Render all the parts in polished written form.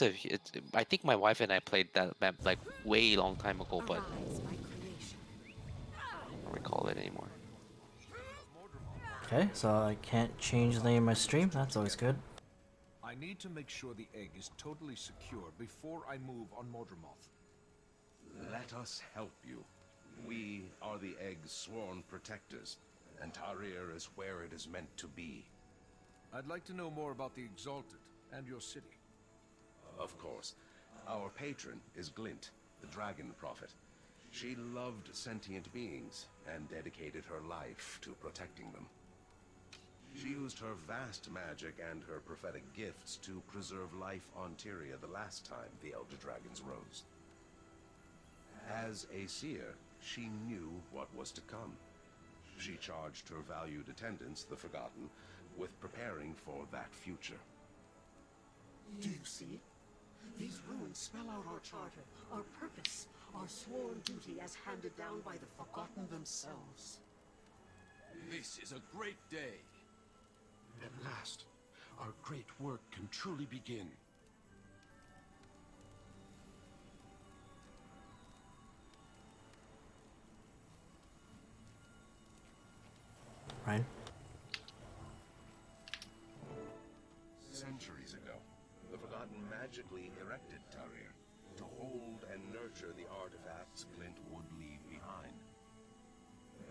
I think my wife and I played that map like way long time ago, but Arise, my creation. I don't recall it anymore. Okay, so I can't change the name of my stream. That's always good. I need to make sure the egg is totally secure before I move on Mordramoth. Let us help you. We are the egg's sworn protectors, and Tarir is where it is meant to be. I'd like to know more about the Exalted and your city. Of course. Our patron is Glint, the dragon prophet. She loved sentient beings and dedicated her life to protecting them. She used her vast magic and her prophetic gifts to preserve life on Tyria the last time the Elder Dragons rose. As a seer, she knew what was to come. She charged her valued attendants, the Forgotten, with preparing for that future. Do you see? These ruins spell out our charter, our purpose, our sworn duty as handed down by the Forgotten themselves. This is a great day. At last, our great work can truly begin. Right? Centuries ago, the Forgotten magically erected Tarir to hold and nurture the artifacts Glint would leave behind.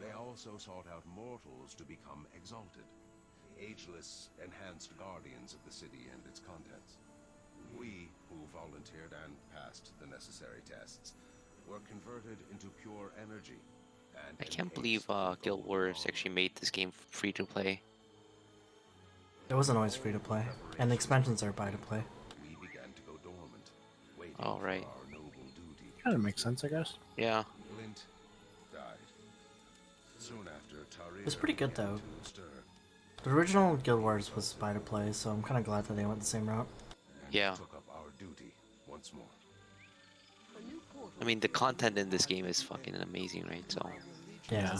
They also sought out mortals to become exalted, ageless, enhanced guardians of the city and its contents. We, who volunteered and passed the necessary tests, were converted into pure energy and I can't believe encased in Guild golden Wars armor. actually made this game free to play. It wasn't always free to play, and the expansions are buy to play. We began to go dormant, waiting All for right. our noble duty. Kind of makes sense, I guess. Yeah. Glint died. Soon after, Tarir It's pretty good, began though. to stir, The original Guild Wars was buy to play, so I'm kind of glad that they went the same route. and Yeah. took up our duty once more. A new portal I mean, the appeared content when in you this arrived game at is the fucking egg. amazing, right? So, Yeah.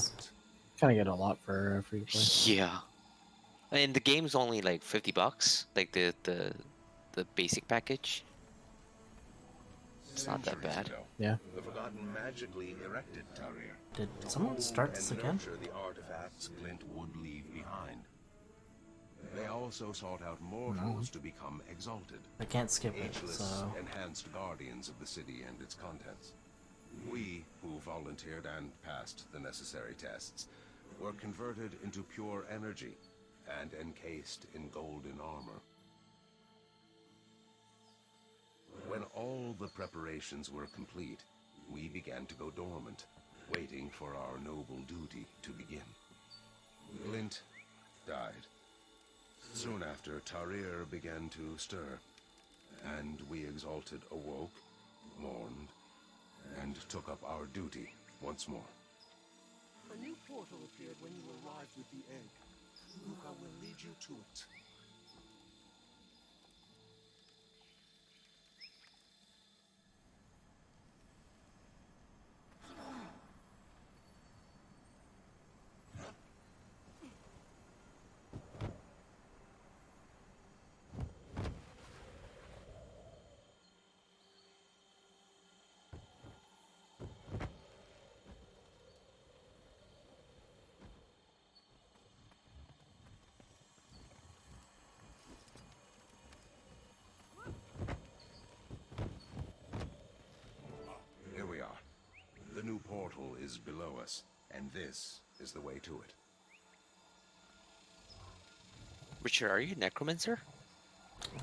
Kind of get a lot for free to play. yeah. And the game's only like $50, like the basic package. It's not that Centuries bad. ago, Yeah. the Forgotten magically erected Tarir Did to someone hold start this and again? nurture the artifacts Glint would leave behind. They also sought out mortals to become exalted, I can't skip it, ageless, so... enhanced guardians of the city and its contents. We, who volunteered and passed the necessary tests, were converted into pure energy and encased in golden armor. When all the preparations were complete, we began to go dormant, waiting for our noble duty to begin. Glint died. Soon after, Tarir began to stir, and we exalted awoke, mourned, and took up our duty once more. A new portal appeared when you arrived with the egg. Luca will lead you to it. Here we are. The new portal is below us, and this is the way to it. Richard, are you a necromancer?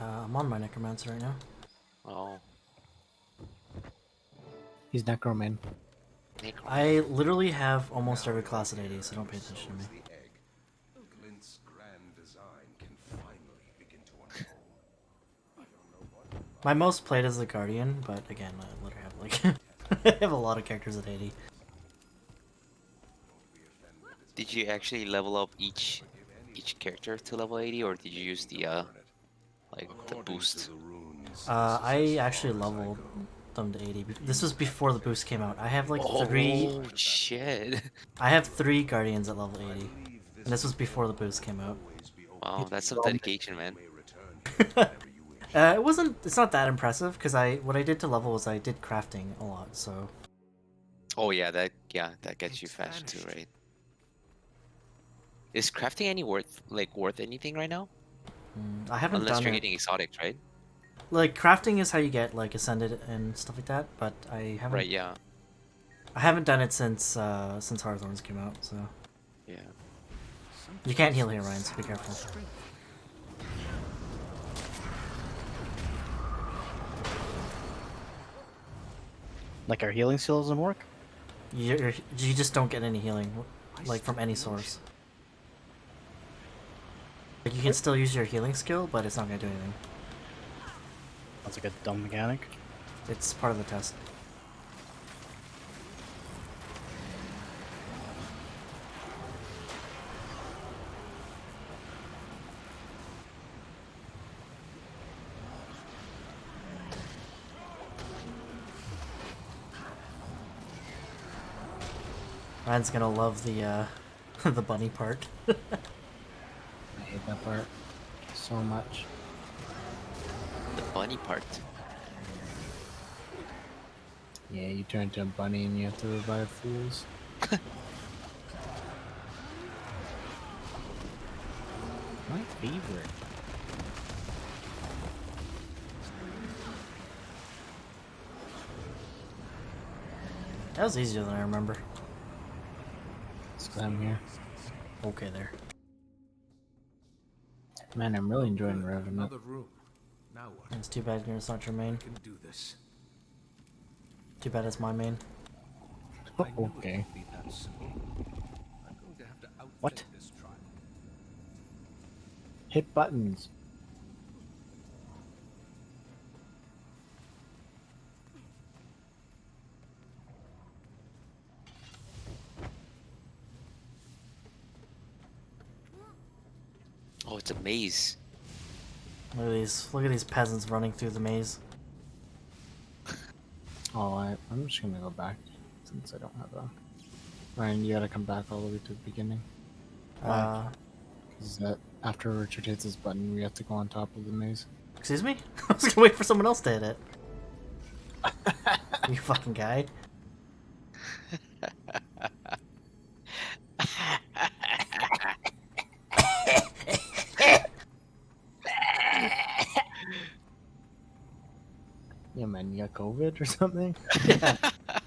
I'm on my necromancer right now. Oh, He's Necroman. necro. I literally have almost every class at 80, so don't pay attention to me. The egg. Glint's grand design can finally begin to unfold. My most played is the Guardian, but again, I literally have like... I have a lot of characters at 80. Did you actually level up each character to level 80, or did you use the like the According boost? to the runes, I actually leveled them to 80. This was before the boost came out. I have like three... Oh shit! I have 3 Guardians at level 80. And this was before the boost came out. Wow, that's some Well, dedication, man. It wasn't. It's not that impressive because what I did to level was I did crafting a lot. So Oh yeah, that gets you faster too, right? Is crafting any worth anything right now? I haven't Unless done you're it. getting exotics, right? Like crafting is how you get like ascended and stuff like that. But Right, yeah. I haven't done it since Hearthorns came out. So Yeah. you can't heal here, Ryan. So be careful. Like our healing skill doesn't work? You just don't get any healing, like from any source. Like you can still use your healing skill, but it's not gonna do anything. That's like a dumb mechanic. It's part of the test. Ryan's gonna love the the bunny part. I hate that part so much. The bunny part. Yeah, you turn into a bunny and you have to revive fools. My favorite. That was easier than I remember. It's 'cause I'm here. Okay, there. Man, I'm really enjoying Good, Revenant. Another room. Now what? It's too bad it's not your main. I can do this. Too bad it's my main. I knew it Okay. wouldn't be that simple. I'm going to have to outthink What? this trial. Hit buttons. Oh, it's a maze. Look at these peasants running through the maze. Oh, I'm just gonna go back since I don't have a. Ryan, you gotta come back all the way to the beginning. Uh, Because that after Richard hits his button, we have to go on top of the maze. excuse me? I was gonna wait for someone else to hit it. You fucking guy. Yeah, man, you got COVID or something? Yeah.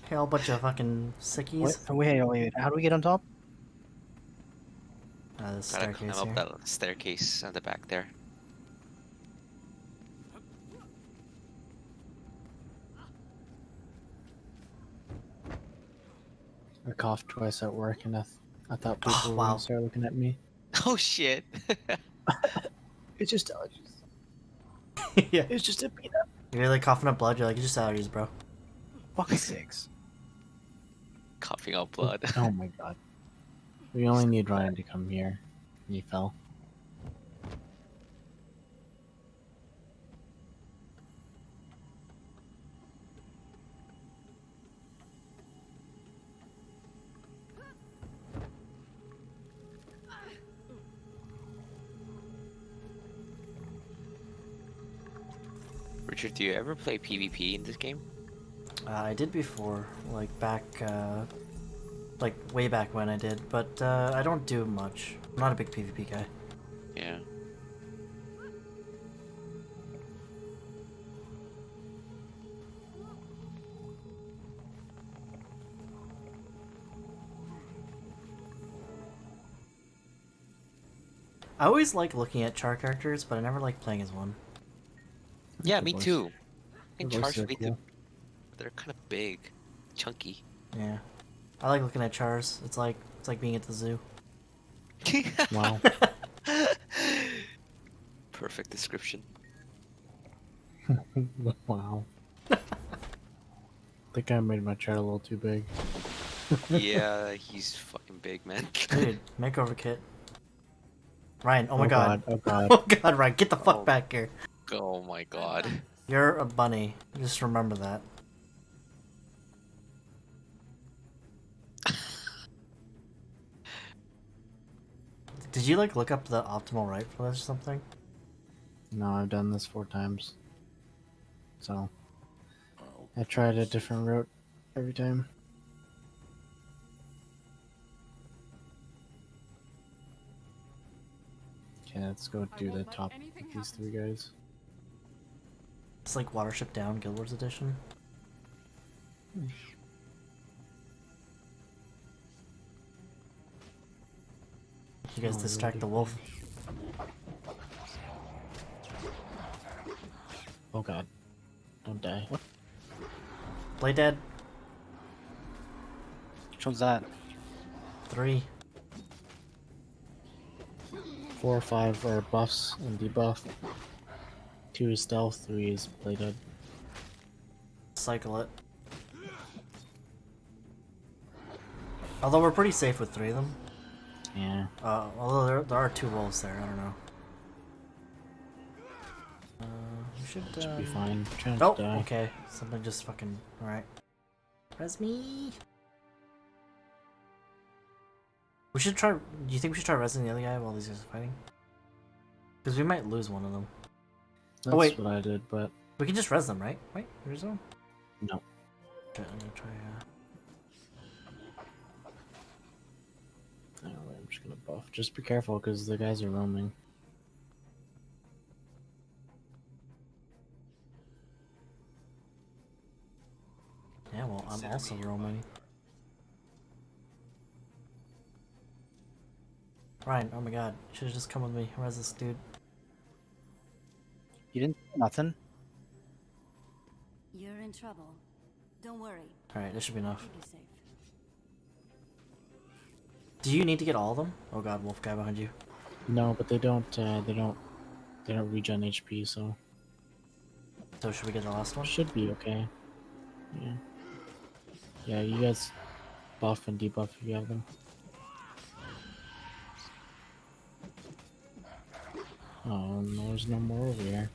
Hey, all bunch of fucking sickies. Wait, how do we get on top? The Gotta staircase climb here. up that staircase at the back there. I coughed twice at work, and I thought people Oh, were wow. gonna start looking at me. Oh shit. It's just allergies. Yeah. It's just a peanut. You're like coughing up blood, you're like, it's just allergies, bro. Fuck's sakes. Coughing out blood. Oh my god. We only need Ryan to come here. He fell. Richard, do you ever play PvP in this game? I did before, like back, like way back when I did, but I don't do much. I'm not a big PvP guy. Yeah. I always like looking at char characters, but I never like playing as one. Yeah, The me voice- too. I think the voices Char's are really cool. they're kind of big, chunky. Yeah. I like looking at chars. It's like being at the zoo. Wow. Perfect description. Wow. I think I made my chair a little too big. Yeah, he's fucking big, man. Dude, makeover kit. Ryan, oh my god. Oh god. Oh god, Ryan, get the fuck Oh. back here. Oh my god. You're a bunny. Just remember that. Did you like look up the optimal right for this or something? No, I've done this 4 times. So Oh, I tried a different route every time. Okay, let's go do the top with these 3 guys. It's like Watership Down, Guild Wars Edition. You guys Oh, distract really? the wolf. Oh god. Don't die. What? Play dead. Which one's that? 3. 4 or 5 are buffs and debuff. 2 is stealth, 3 is play dead. Cycle it. Although we're pretty safe with 3 of them. Yeah. Although there are 2 wolves there, I don't know. We should Should be fine. Trying Oh, to die. okay. Something just fucking... Alright. Res me! We should try... Do you think we should try resing the other guy while these guys are fighting? Because we might lose one of them. That's wait. what I did, but We can just res them, right? Right? Res them? no. Okay, I'm gonna try... Oh, wait, I'm just gonna buff. Just be careful because the guys are roaming. Yeah, well, I'm also roaming. Ryan, oh my god. You should've just come with me. Res this dude. You didn't say nothing? You're in trouble. Don't worry. Alright, this should be enough. Keep you safe. Do you need to get all of them? Oh god, wolf guy behind you. No, but they don't regen HP, so So should we get the last one? should be okay. Yeah. Yeah, you guys buff and debuff if you have them. Oh, no, there's no more over here.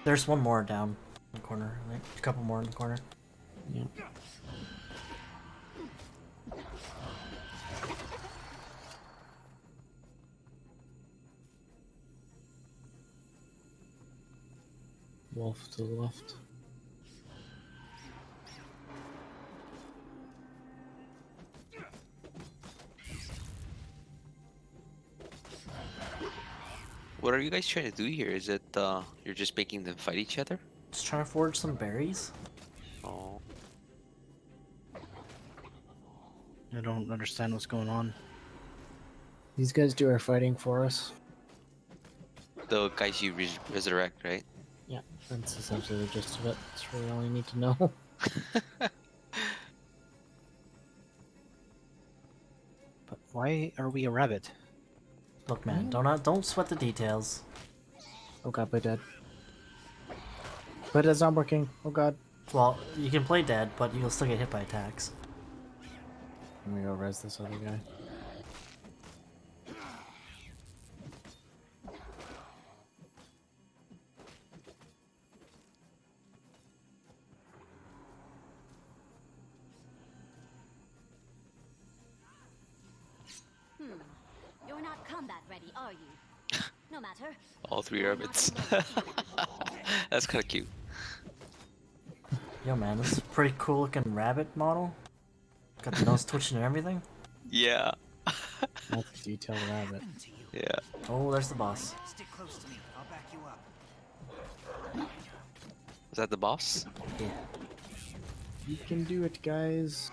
There's one more down in the corner, I think. A couple more in the corner. Yeah. Wolf to the left. What are you guys trying to do here? Is it you're just making them fight each other? Just trying to forge some berries. Oh, I don't understand what's going on. These guys do our fighting for us. the guys you resurrect, right? Yeah, that's essentially the gist of it. That's really all you need to know. But why are we a rabbit? Look, man, don't sweat the details. Oh god, play dead. But it's not working. Oh god. Well, you can play dead, but you'll still get hit by attacks. Let me go res this other guy. You're not combat ready, are you? No matter. All 3 rabbits. That's kind of cute. Yo, man, this is a pretty cool looking rabbit model. Got the nose twitching and everything. Yeah. That's a detailed rabbit. Yeah. Oh, there's the boss. Stick close to me. I'll back you up. Is that the boss? Yeah. You can do it, guys.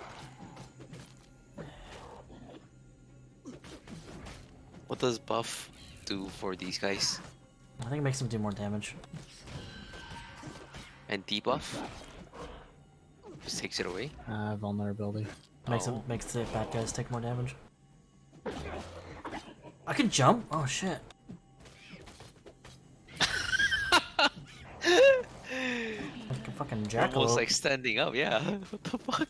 What does buff do for these guys? I think it makes him do more damage. And debuff? Just takes it away? Vulnerability. Makes Oh. makes the bad guys take more damage. I can jump? Oh shit. Like a fucking jackalope. Almost like standing up, yeah. What the fuck?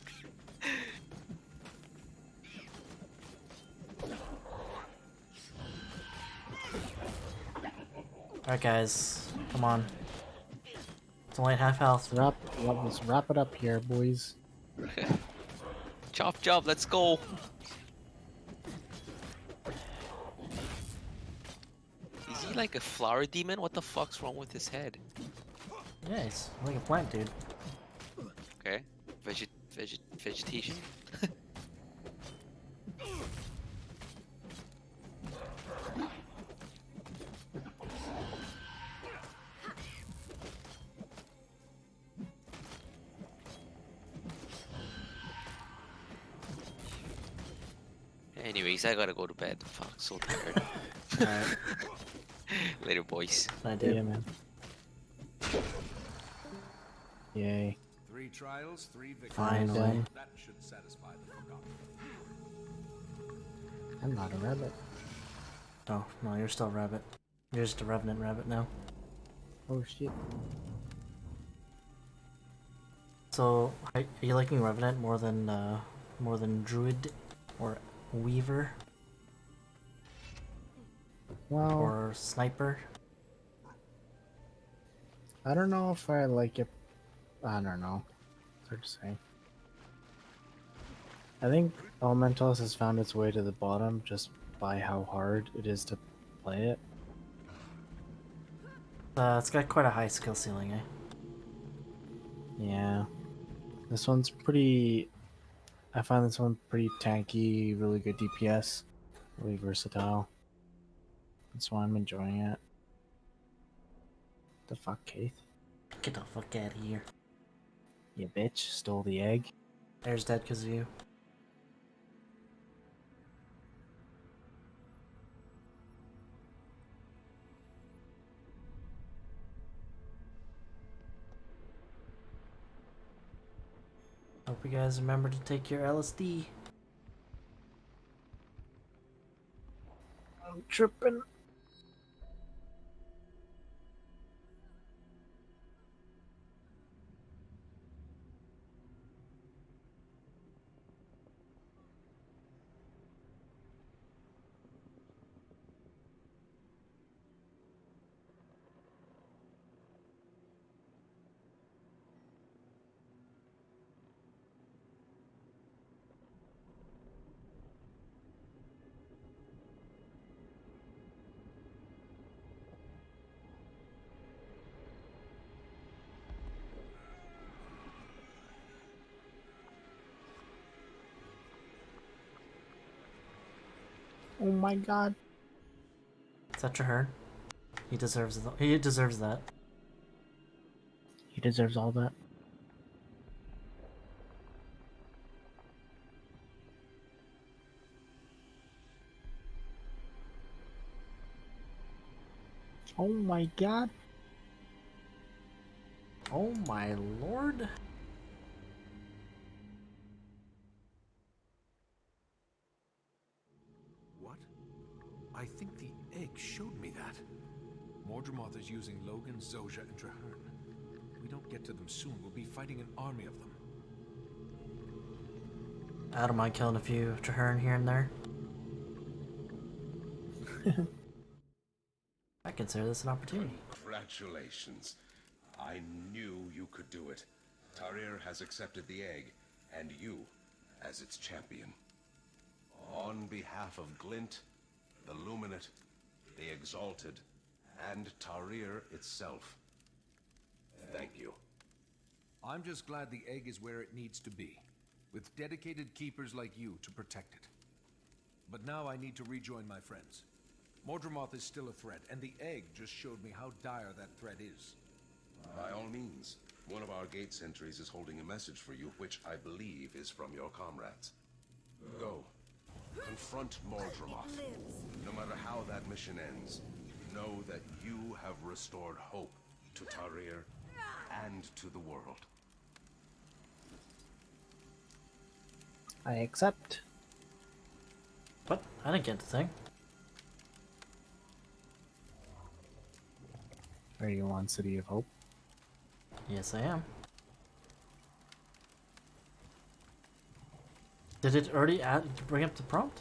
Alright guys, come on. It's only at half health. Let's wrap it up here, boys. Chop chop, let's go. he like a flower demon? What the fuck's wrong with his head? Yeah, it's like a plant, dude. Okay. Vegetation? Anyways, I gotta go to bed. Fuck, so tired. Alright, Later, boys. I did. Yeah, man. Yay. 3 trials, 3 victories. Finally. That should satisfy the Forgotten. I'm not a rabbit. Oh, no, you're still a rabbit. You're just a revenant rabbit now. Oh shit. So, are you liking revenant more than druid or weaver Well, or sniper? I don't know if I like it. I don't know. It's hard to say. I think Elementalist has found its way to the bottom just by how hard it is to play it. It's got quite a high skill ceiling, eh? Yeah. This one's pretty. I find this one pretty tanky, really good DPS, really versatile. That's why I'm enjoying it. The fuck, Keith? Get the fuck out of here. You bitch, stole the egg. Bear's dead because of you. Hope you guys remember to take your LSD. I'm tripping. Oh my god. Is that Traherne? He deserves he deserves that. He deserves all that. Oh my god. Oh my lord. What? I think the egg showed me that. Mordremoth is using Logan, Zoja, and Traherne. If we don't get to them soon, we'll be fighting an army of them. I don't mind killing a few Traherne here and there. I consider this an opportunity. Congratulations. I knew you could do it. Tarir has accepted the egg, and you as its champion. On behalf of Glint, the Luminate, the Exalted, and Tarir itself, thank you. I'm just glad the egg is where it needs to be, with dedicated keepers like you to protect it. But now I need to rejoin my friends. Mordremoth is still a threat, and the egg just showed me how dire that threat is. By all means, one of our gate sentries is holding a message for you, which I believe is from your comrades. Go. Confront Mordremoth. No matter how that mission ends, know that you have restored hope to Tarir and to the world. I accept. What? I didn't get the thing. Are you on City of Hope? Yes, I am. Did it already bring up the prompt?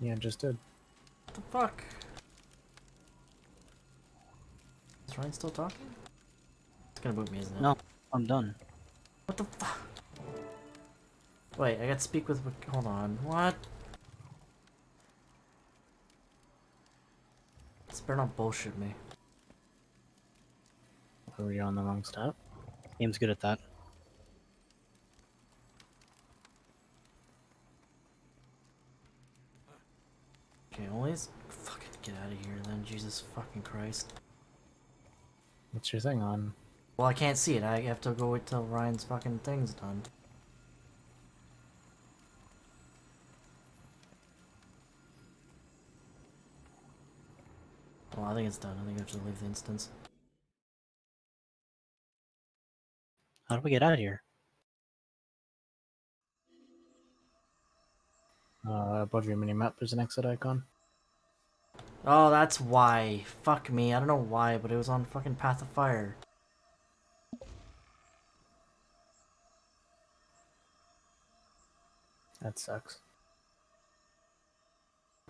Yeah, just did. What the fuck? Is Ryan still talking? It's gonna boot me, isn't it? No, I'm done. What the fuck? Wait, I gotta speak with. Hold on. What? better not bullshit me. Were you on the wrong step? Game's good at that. Okay, always fucking get out of here then, Jesus fucking Christ. What's your thing on? Well, I can't see it. I have to go wait till Ryan's fucking thing's done. Well, I think it's done. I think I have to leave the instance. How do we get out of here? Above your minimap, there's an exit icon. Oh, that's why. Fuck me. I don't know why, but it was on fucking Path of Fire. That sucks.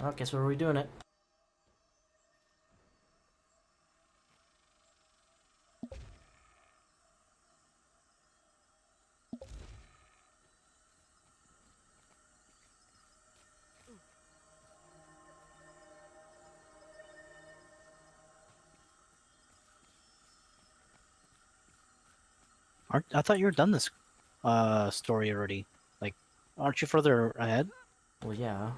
Oh, guess where are we doing it? I thought you were done this story already. Like, aren't you further ahead? Well, yeah.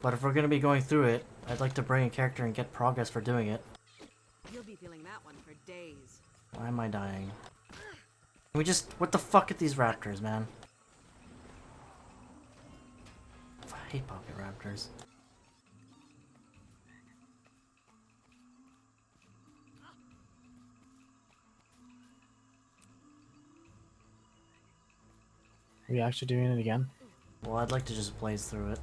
But if we're gonna be going through it, I'd like to bring a character and get progress for doing it. You'll be feeling that one for days. Why am I dying? Can we just... What the fuck at these raptors, man? I hate pocket raptors. Are you actually doing it again? Well, I'd like to just blaze through it.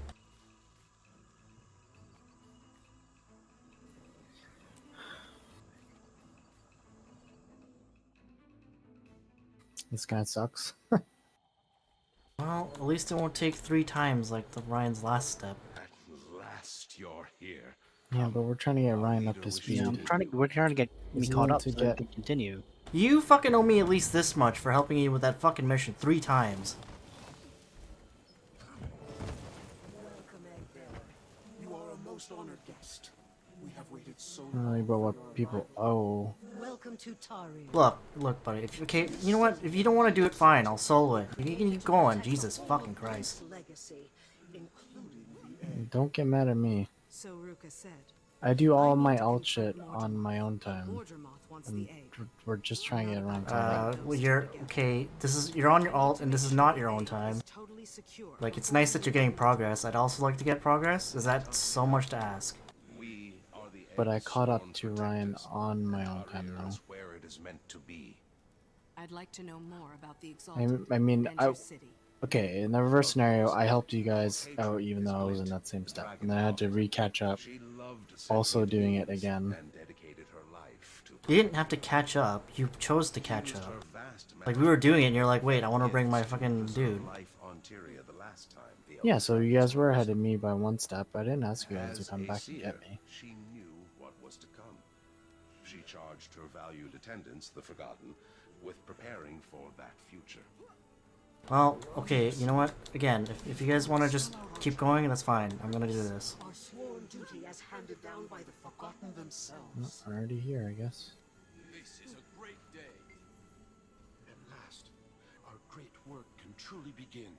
This guy sucks. Well, at least it won't take 3 times like the Ryan's last step. At last you're here. Yeah, but we're trying to get Ryan up to leader speed. Yeah, we're trying to get me Is he caught willing up to so we get- can continue. You fucking owe me at least this much for helping you with that fucking mission 3 times. Welcome, Egg. You are a most honored guest. We have waited so Really, long. but what people owe. Welcome to Tari. Look, buddy. Okay, you know what? If you don't want to do it, fine. I'll solo it. You can keep going. Jesus fucking Christ. Legacy, including the Don't get mad at me. So Ruka said. I do all I need my to alt confront shit on my own time. Mordremoth wants And the egg. we're just trying to get around to Well, you're okay. You're on your alt, and this is not your own time. Totally secure. Like, it's nice that you're getting progress. I'd also like to get progress. Is that so much to ask? We are the But I Egg's caught up sworn to Ryan protectors, on my and own our time here now. is where it is meant to be. I'd like to know more about the I Exalted mean, and your city. okay, in the reverse scenario, I helped you guys out even though I was in that same step. And then I had to re-catch up, She loved also sentient doing it beings again. and dedicated her life to You didn't have to catch up. You chose to catch used her up. vast Like, we were doing it, and you're like, wait, I imagination want to bring my to fucking preserve dude. life on Tyria the last time the Yeah, Elder so you guys were ahead of me by 1 step. I didn't ask you guys to As come a back and seer, get me. she knew what was to come. She charged her valued attendants, the Forgotten, with preparing for that future. Well, okay, you know what? Again, if you guys want to just keep going, that's fine. I'm gonna do this. our sworn duty as handed down by the Forgotten themselves. Already here, I guess. This is a great day. At last, our great work can truly begin.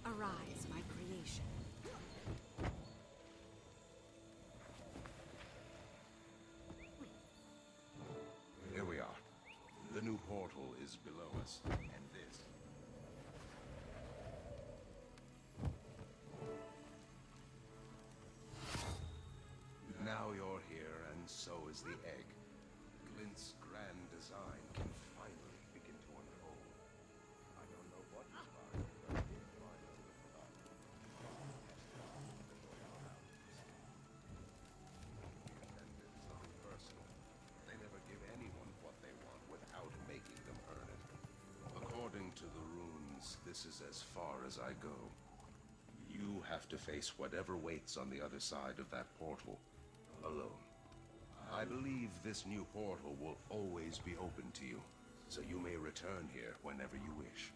Arise, my creation. Here we are. The new portal is below us, and this. Now you're here, and so is the egg. Glint's grand design can finally begin to unfold. I don't know what inspired it, but it did finally the Forgotten. The attendants are impersonal. They never give anyone what they want without making them earn it. this is as far as I go. You have to face whatever waits on the other side of that portal, alone. I believe this new portal will always be open to you, so you may return here whenever you wish.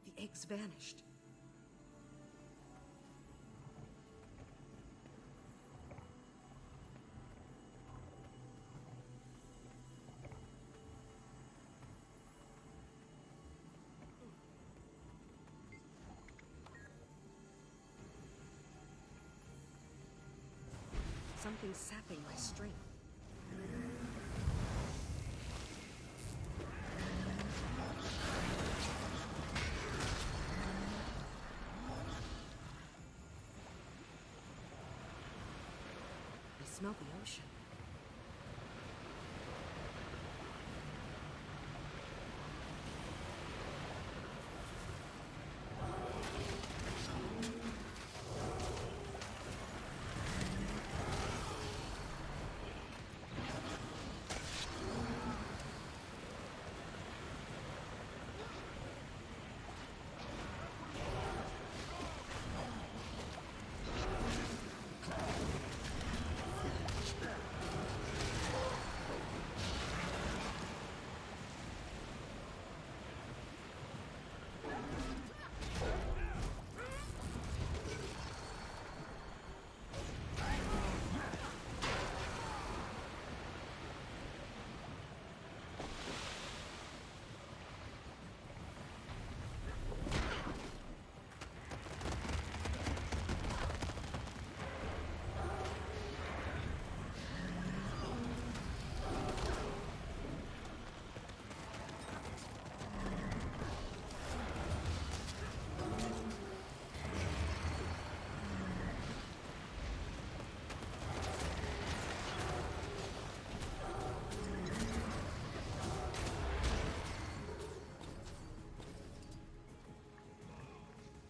The eggs vanished. Something's sapping my strength. I smell the ocean.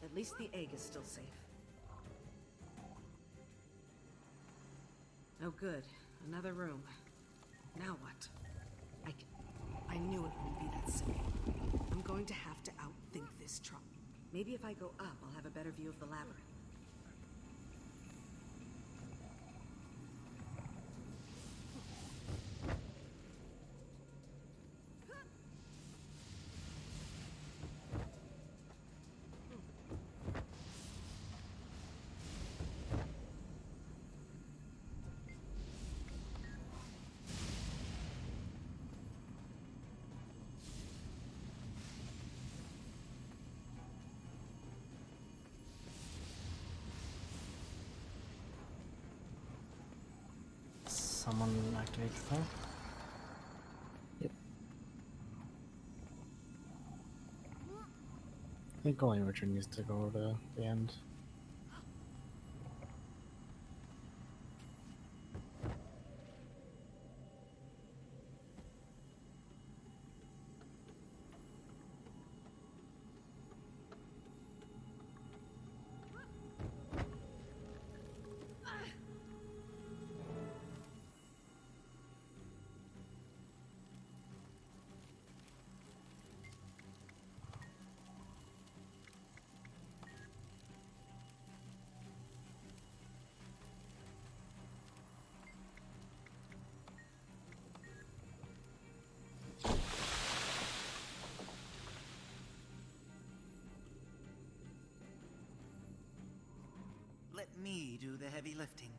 At least the egg is still safe. Oh good, another room. Now what? I knew it wouldn't be that simple. I'm going to have to outthink this trouble. Maybe if I go up, I'll have a better view of the labyrinth. Someone activate the thing? Yep. I think only Richard needs to go to the end. Let me do the heavy lifting.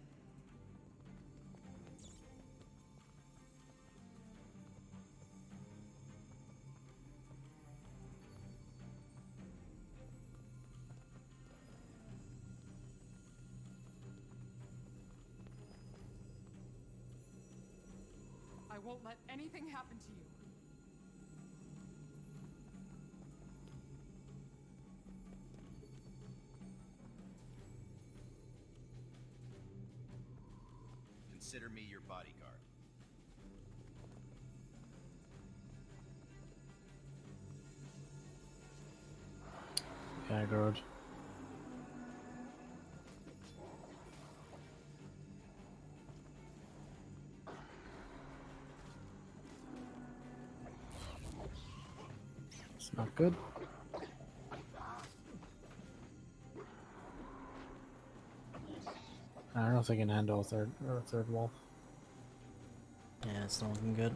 I won't let anything happen to you. Consider me your bodyguard. Aggroed. Not good. I don't know if I can handle a third wolf. Yeah, it's not looking good.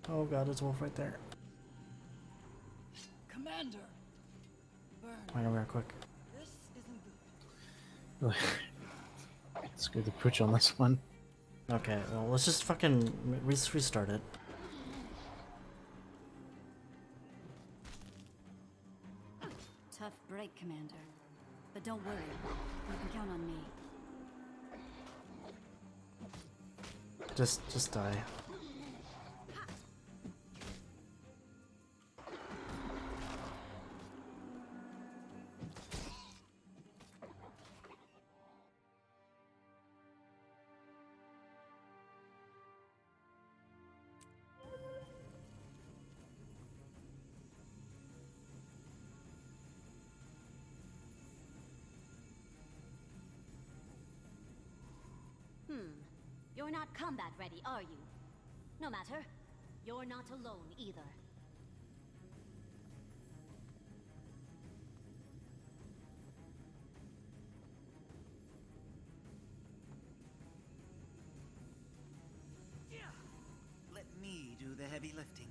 Oh god, there's a wolf right there. Commander! Burn. I know, real quick. This isn't good. Screw the pooch on this one. Okay, well, let's just fucking restart it. Tough break, Commander. But don't worry. You can count on me. Just die. You're not combat ready, are you? No matter. You're not alone either. Let me do the heavy lifting.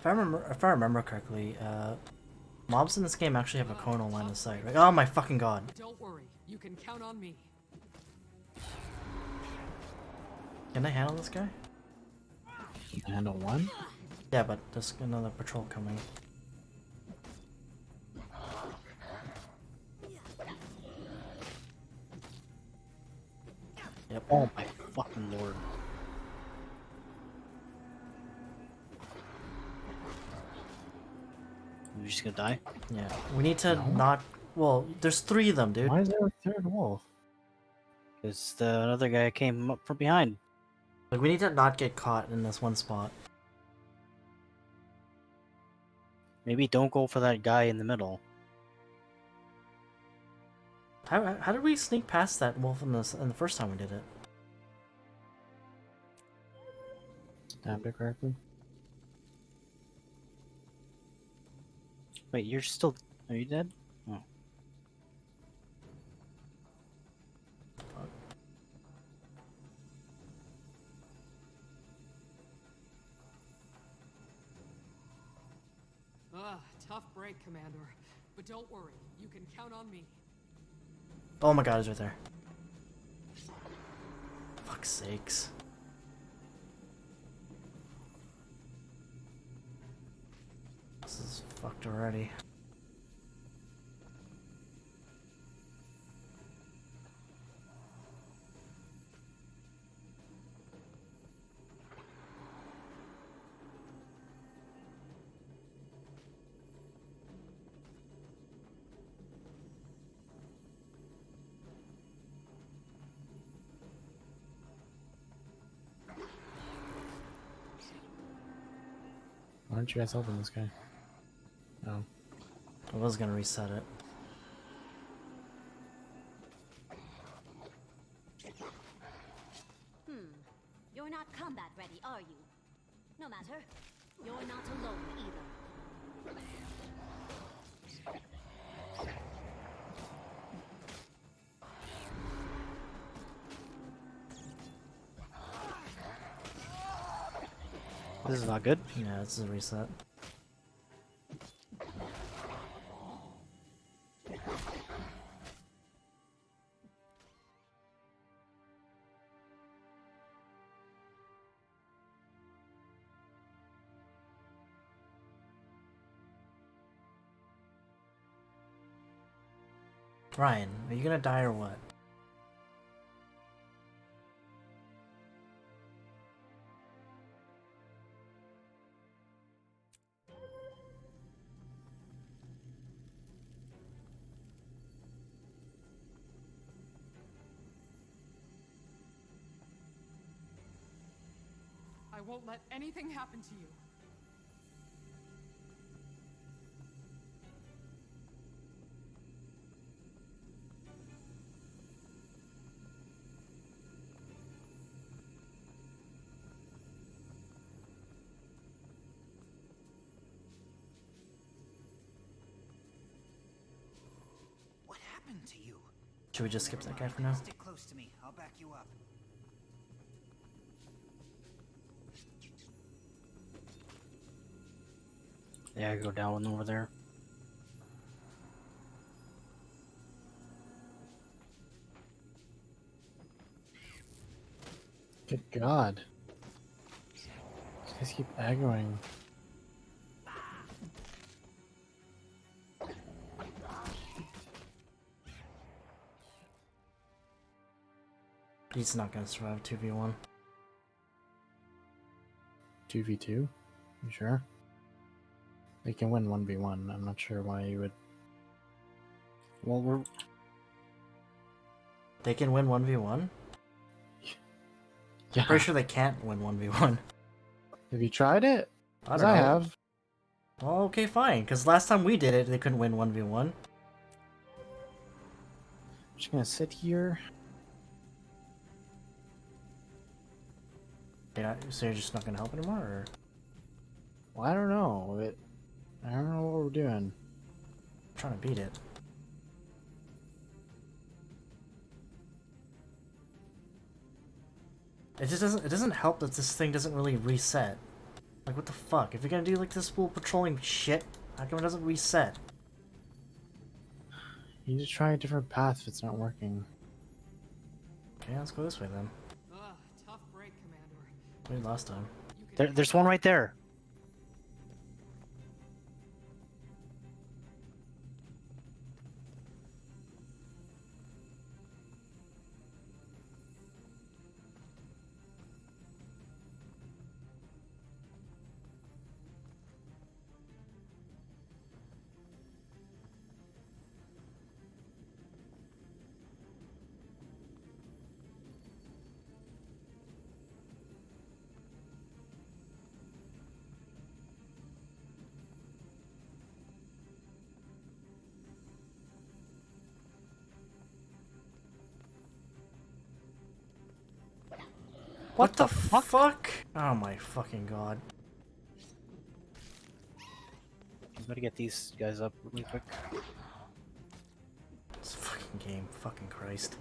If I remember correctly, mobs in this game actually have a conal line of sight, right? Oh my fucking god. Don't worry. You can count on me. Can I handle this guy? Handle one? Yeah, but there's another patrol coming. Yep. Oh my fucking lord. You're just gonna die? Yeah. We need to not... Well, there's 3 of them, dude. Why is there a third wolf? Because the other guy came up from behind. Like, we need to not get caught in this one spot. Maybe don't go for that guy in the middle. How did we sneak past that wolf in the first time we did it? Stabbed it correctly. Wait, you're still... Are you dead? Oh. Tough break, Commander. But don't worry. You can count on me. Oh my god, he's right there. Fuck's sakes. This is fucked already. Why aren't you guys helping this guy? Oh. I was gonna reset it. You're not combat ready, are you? No matter. You're not alone either. This is not good. Yeah, this is a reset. Ryan, are you gonna die or what? I won't let anything happen to you. to you. Should we just skip that guy for now? Stick close to me. I'll back you up. Yeah, I go down over there. Good God. These guys keep aggroing. He's not gonna survive 2v1. 2v2? You sure? They can win 1v1. I'm not sure why you would. Well, They can win 1v1? Yeah. Pretty sure they can't win 1v1. Have you tried it? I 'Cause don't I know. have. Well, okay, fine. Because last time we did it, they couldn't win 1v1. I'm just gonna sit here. Yeah, so you're just not gonna help anymore, or? Well, I don't know. I don't know what we're doing. I'm trying to beat it. It just doesn't. It doesn't help that this thing doesn't really reset. Like, what the fuck? If you're gonna do like this little patrolling shit, how come it doesn't reset? You need to try a different path if it's not working. Okay, let's go this way then. Tough break, Commander. We did last time. there's one right there. What the fuck? Oh my fucking god. I'm gonna get these guys up really quick. This fucking game, fucking Christ.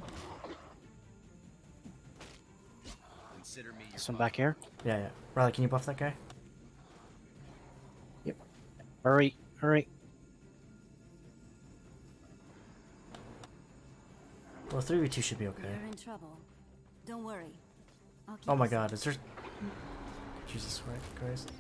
Consider me your This one back here. Yeah, yeah. Riley, can you buff that guy? Yep. Hurry, hurry. Well, 3v2 should be okay. You're in trouble. Don't worry. I'll keep Oh my you god, is there... Jesus Christ.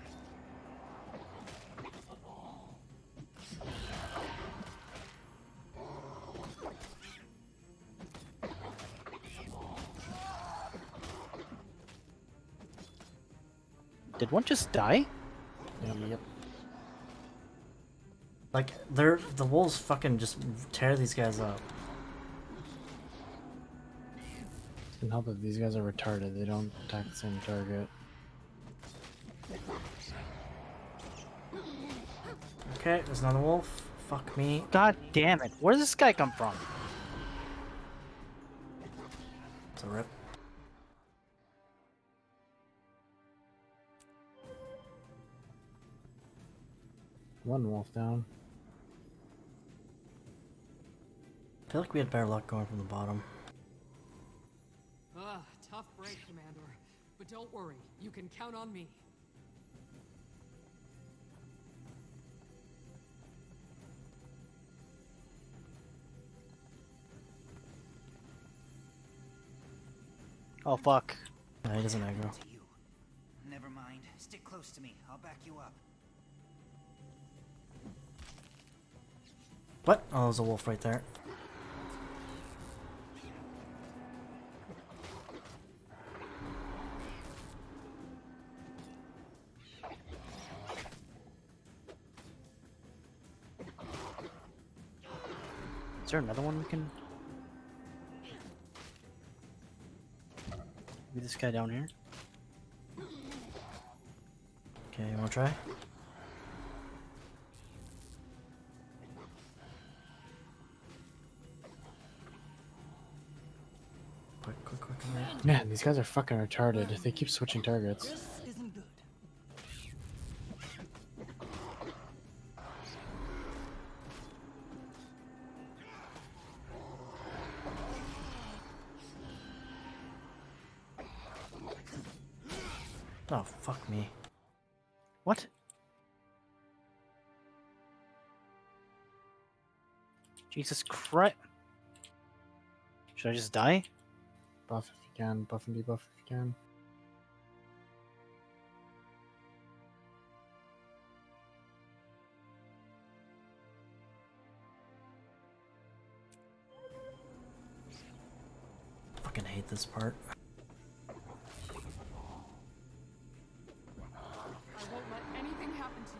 Did one just die? Yep. Like, the wolves fucking just tear these guys up. It can help if these guys are retarded. They don't attack the same target. Okay, there's another wolf. Fuck me. God damn it. Where does this guy come from? It's a rip. One wolf down. I feel like we had better luck going from the bottom. Tough break, Commander. But don't worry, you can count on me. Oh fuck. No, he doesn't aggro. to you. Never mind. Stick close to me. I'll back you up. What? Oh, there's a wolf right there. Is there another one we can... Maybe this guy down here? Okay, you wanna try? Quick. Man, these guys are fucking retarded. They keep switching targets. This isn't good. Oh, fuck me. What? Jesus Christ. Should I just die? Buff if you can. Buff and debuff if you can. Fucking hate this part. I won't let anything happen to you.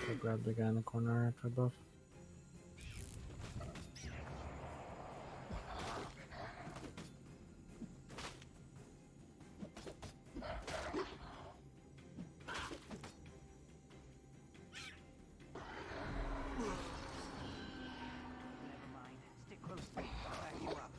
I'll grab the guy in the corner after buff. Never mind. Stick close to me. I'll back you up.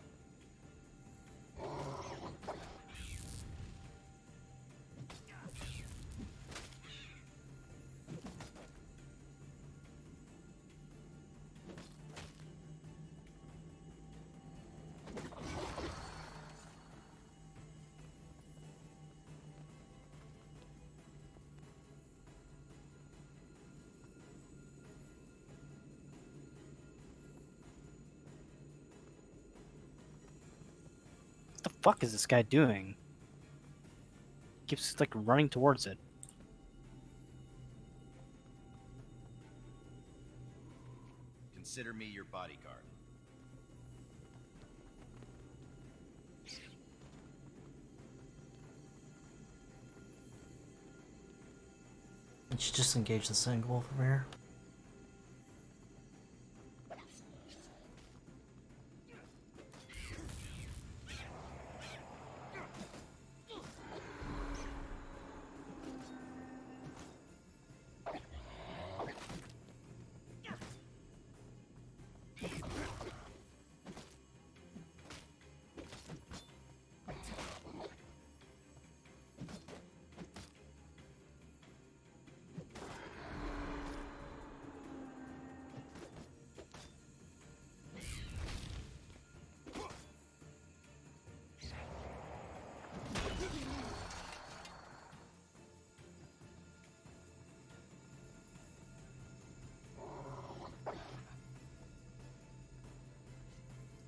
What the fuck is this guy doing? Keeps like running towards it. Consider me your bodyguard. You should just engage the single from here.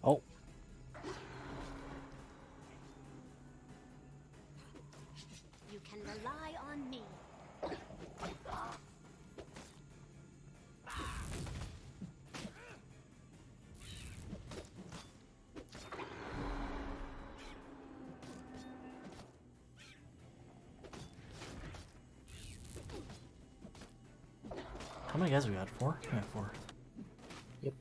Oh. You can rely on me. How many guys we got? 4? Yeah, 4. Yep.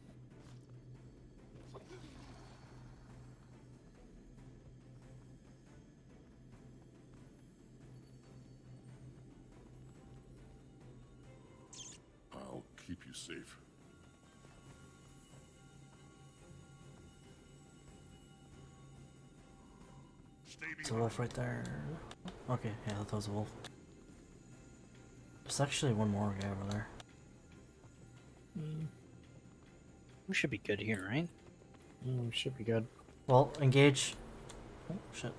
I'll keep you safe. It's a wolf right there. Okay, yeah, that was a wolf. There's actually one more guy over there. We should be good here, right? Should be good. Well, engage. Oh, shit.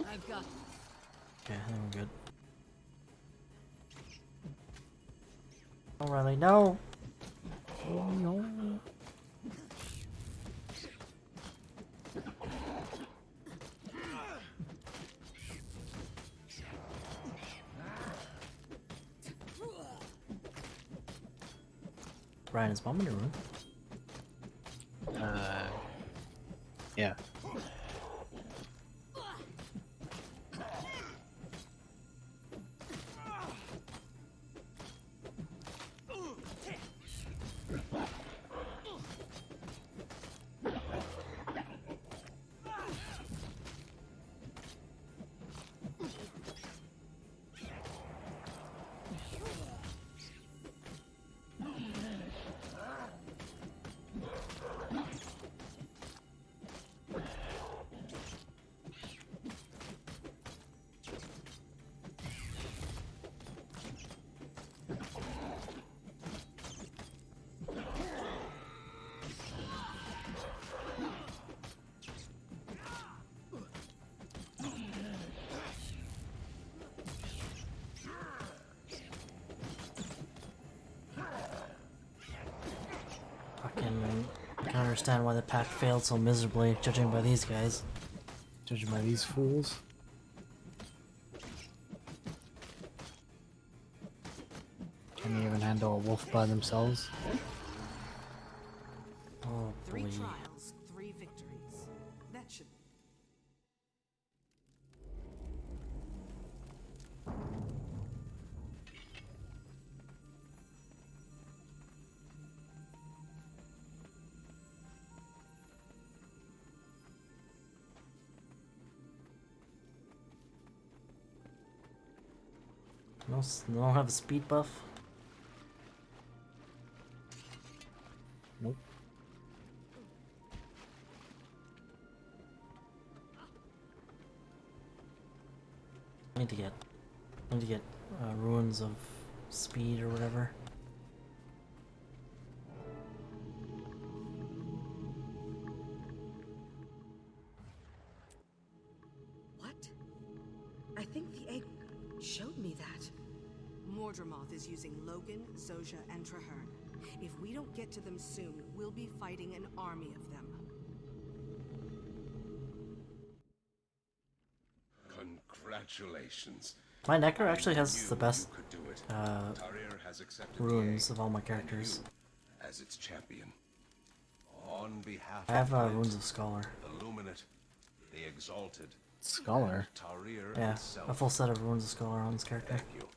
I've got Okay, I think we're good. Oh, Riley, no! Oh no. Ryan, is Mom in your room? Yeah. understand why the pack failed so miserably, judging by these guys. Judging by these fools. Can they even handle a wolf by themselves? Oh, 3 boy. trials, 3 victories. That should... No, no don't have a speed buff? Nope. I need to get ruins of speed or whatever. What? I think the egg showed me that. Mordremoth is using Logan, Zojja, and Traherne. If we don't get to them soon, we'll be fighting an army of them. Congratulations. My Necker actually has the best Tarir has accepted runes the of all my egg, characters. and you as its champion. On behalf I have of Glint, runes of Scholar. the Luminate, the Exalted, Scholar? Tarir Yeah, itself. a full set of runes of Scholar on this character. Thank you.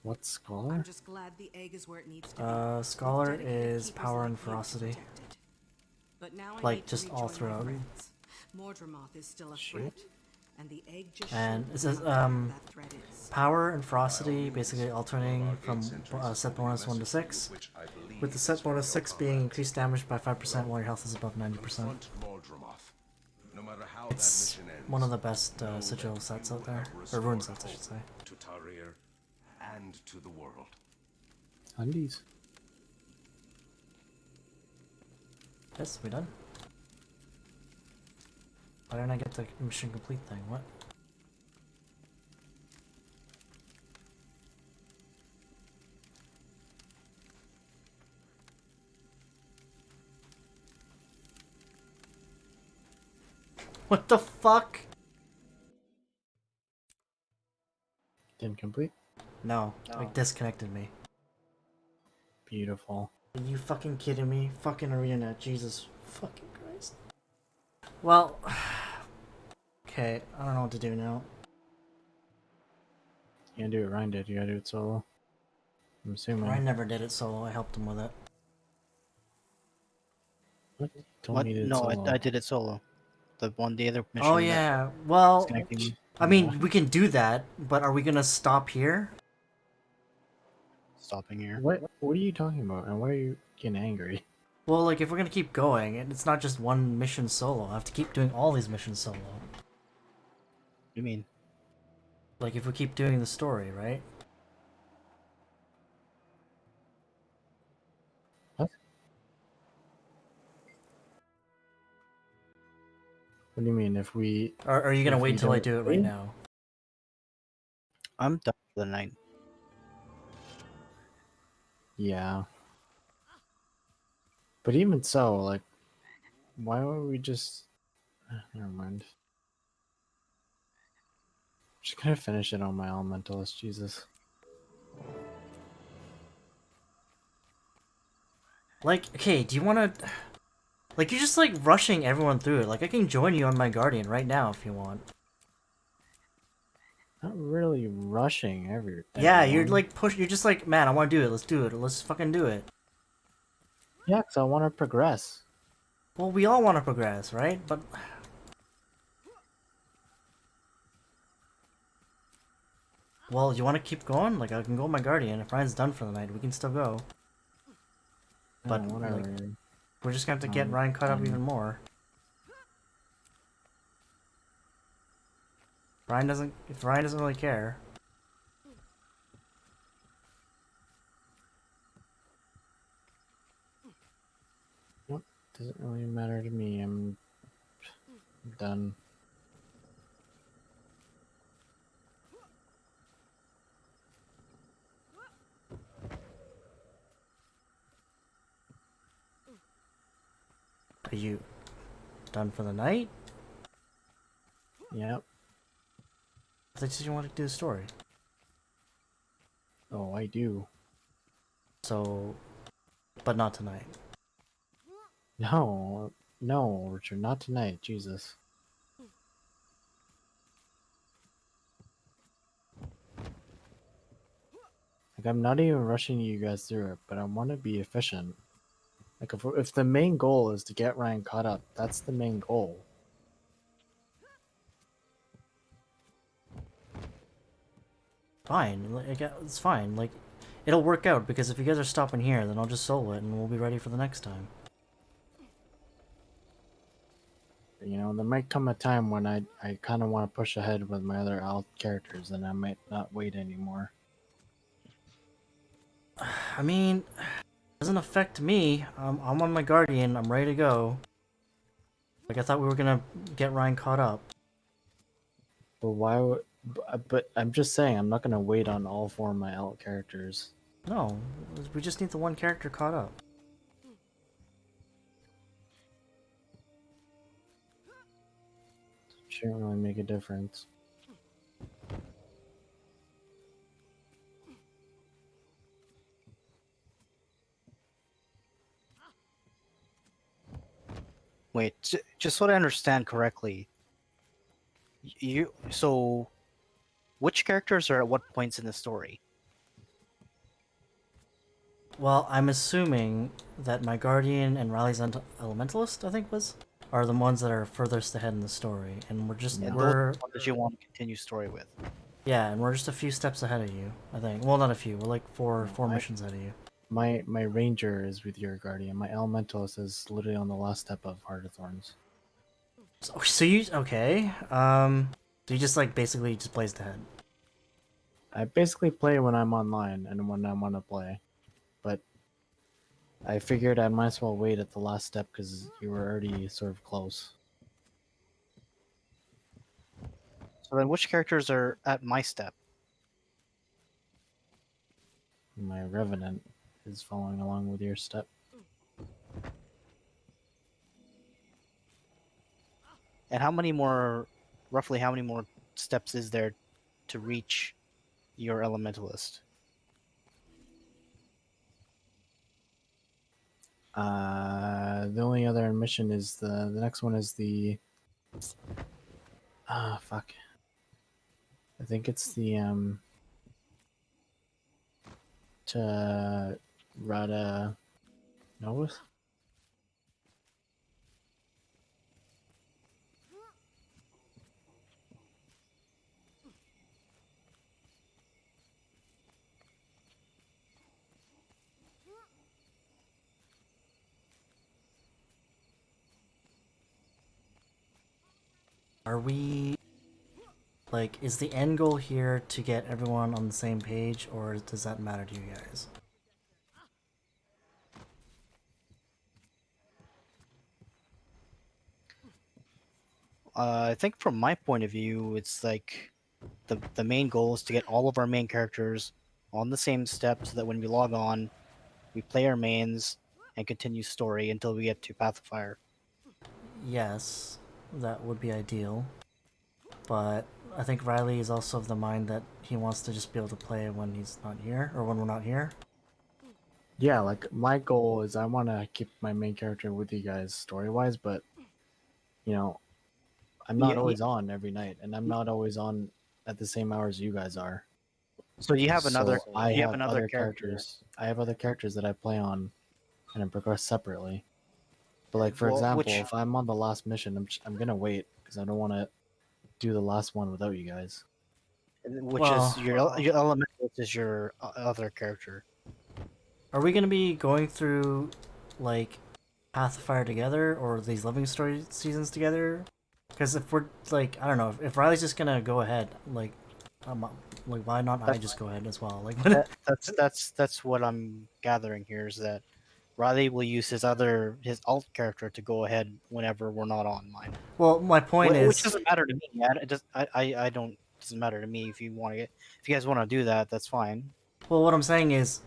What scholar? I'm just glad the egg is where it needs to be. Scholar With dedicated is keepers power like and you to ferocity. protect it. But now I Like, need to just all rejoin my throughout. friends. Mordremoth is still a threat, and the egg just And showed it says me how powerful that threat is. power and ferocity basically alternating from set bonus 1 to 6, with the set bonus 6 being increased damage by 5% while your health is above 90%. Confront Mordremoth. No matter how It's that mission ends, one of the best know sigil that sets you out there, have or rune restored sets I should say. hope to Tarir and to the world. Undies. Yes, we done. Why didn't I get the mission complete thing? What? What the fuck? Didn't complete? No, it disconnected me. Beautiful. Are you fucking kidding me? Fucking ArenaNet, Jesus fucking Christ. Well, okay, I don't know what to do now. You gotta do it Ryan did, you gotta do it solo. I'm assuming. Ryan never did it solo, I helped him with it. What? You told What? me you did it No, solo. I did it solo. The other mission. Oh that yeah, well, disconnected me. I mean, we can do that, but are we gonna stop here? Stopping here. What are you talking about? And why are you getting angry? Well, like, if we're gonna keep going, and it's not just one mission solo, I have to keep doing all these missions solo. What do you mean? Like, if we keep doing the story, right? What? What do you mean if we... Or are you gonna if wait we till I don't do it right now? I'm done for the night. Yeah. But even so, like, why would we just... Never mind. Just gonna finish it on my elementalist, Jesus. Like, okay, do you wanna... Like, you're just, like, rushing everyone through it. Like, I can join you on my Guardian right now if you want. Not really rushing Yeah, you're, everyone. like, you're just like, man, I wanna do it, let's do it, let's fucking do it. Yeah, because I want to progress. Well, we all wanna progress, right? But... Well, you wanna keep going? Like, I can go on my Guardian. If Ryan's done for the night, we can still go. But, whatever. like, we're just gonna have to get Ryan caught up even more. If Ryan doesn't really care. What? Doesn't really matter to me. I'm done. I Are you done for the night? Yep. I thought you wanted to do the story. Oh, I do. So, but not tonight. No, no, Richard, not tonight. Jesus. Like, I'm not even rushing you guys through it, but I want to be efficient. Like, if the main goal is to get Ryan caught up, that's the main goal. Fine, like, it's fine. Like, it'll work out because if you guys are stopping here, then I'll just solo it and we'll be ready for the next time. You know, there might come a time when I kind of want to push ahead with my other alt characters, and I might not wait anymore. I mean, it doesn't affect me. I'm on my Guardian. I'm ready to go. Like, I thought we were gonna get Ryan caught up. But why would... But I'm just saying, I'm not going to wait on all 4 of my alt characters. No, we just need the one character caught up. Shouldn't really make a difference. Wait, just so I understand correctly, so which characters are at what points in the story? Well, I'm assuming that my Guardian and Riley's Elementalist, I think are the ones that are furthest ahead in the story, and we're just And those are the ones that you want to continue story with. Yeah, and we're just a few steps ahead of you, I think. Well, not a few. We're like four missions ahead of you. My ranger is with your guardian. My elementalist is literally on the last step of Heart of Thorns. So you okay? So you just like basically just blazed ahead. I basically play when I'm online and when I want to play, but I figured I might as well wait at the last step because you were already sort of close. So then, which characters are at my step? My revenant is following along with your step. And roughly how many more steps is there to reach your elementalist? The only other mission is the next one is the fuck. I think it's the to Rada Novus. Are we like, is the end goal here to get everyone on the same page, or does that matter to you guys? I think from my point of view, it's like the main goal is to get all of our main characters on the same step so that when we log on, we play our mains and continue story until we get to Path of Fire. Yes, that would be ideal. But I think Riley is also of the mind that he wants to just be able to play when he's not here, or when we're not here. Yeah, like my goal is I want to keep my main character with you guys story-wise, but you know, I'm not always on every night, and I'm not always on at the same hours you guys are. So you have another. I you have another other character. characters. I have other characters that I play on, and I progress separately. But like for Well, example, which- if I'm on the last mission, I'm gonna wait because I don't want to do the last one without you guys. Which is your elementalist is your other character. Are we gonna be going through, like, Path of Fire together, or these Living Story seasons together? Because if we're, like, I don't know, if Riley's just gonna go ahead, like, why not I just go ahead as well? Like, That's what I'm gathering here is that Riley will use his alt character to go ahead whenever we're not online. Well, my point is, which doesn't matter to me. I don't. Doesn't matter to me if you guys want to do that. That's fine. Well, what I'm saying is,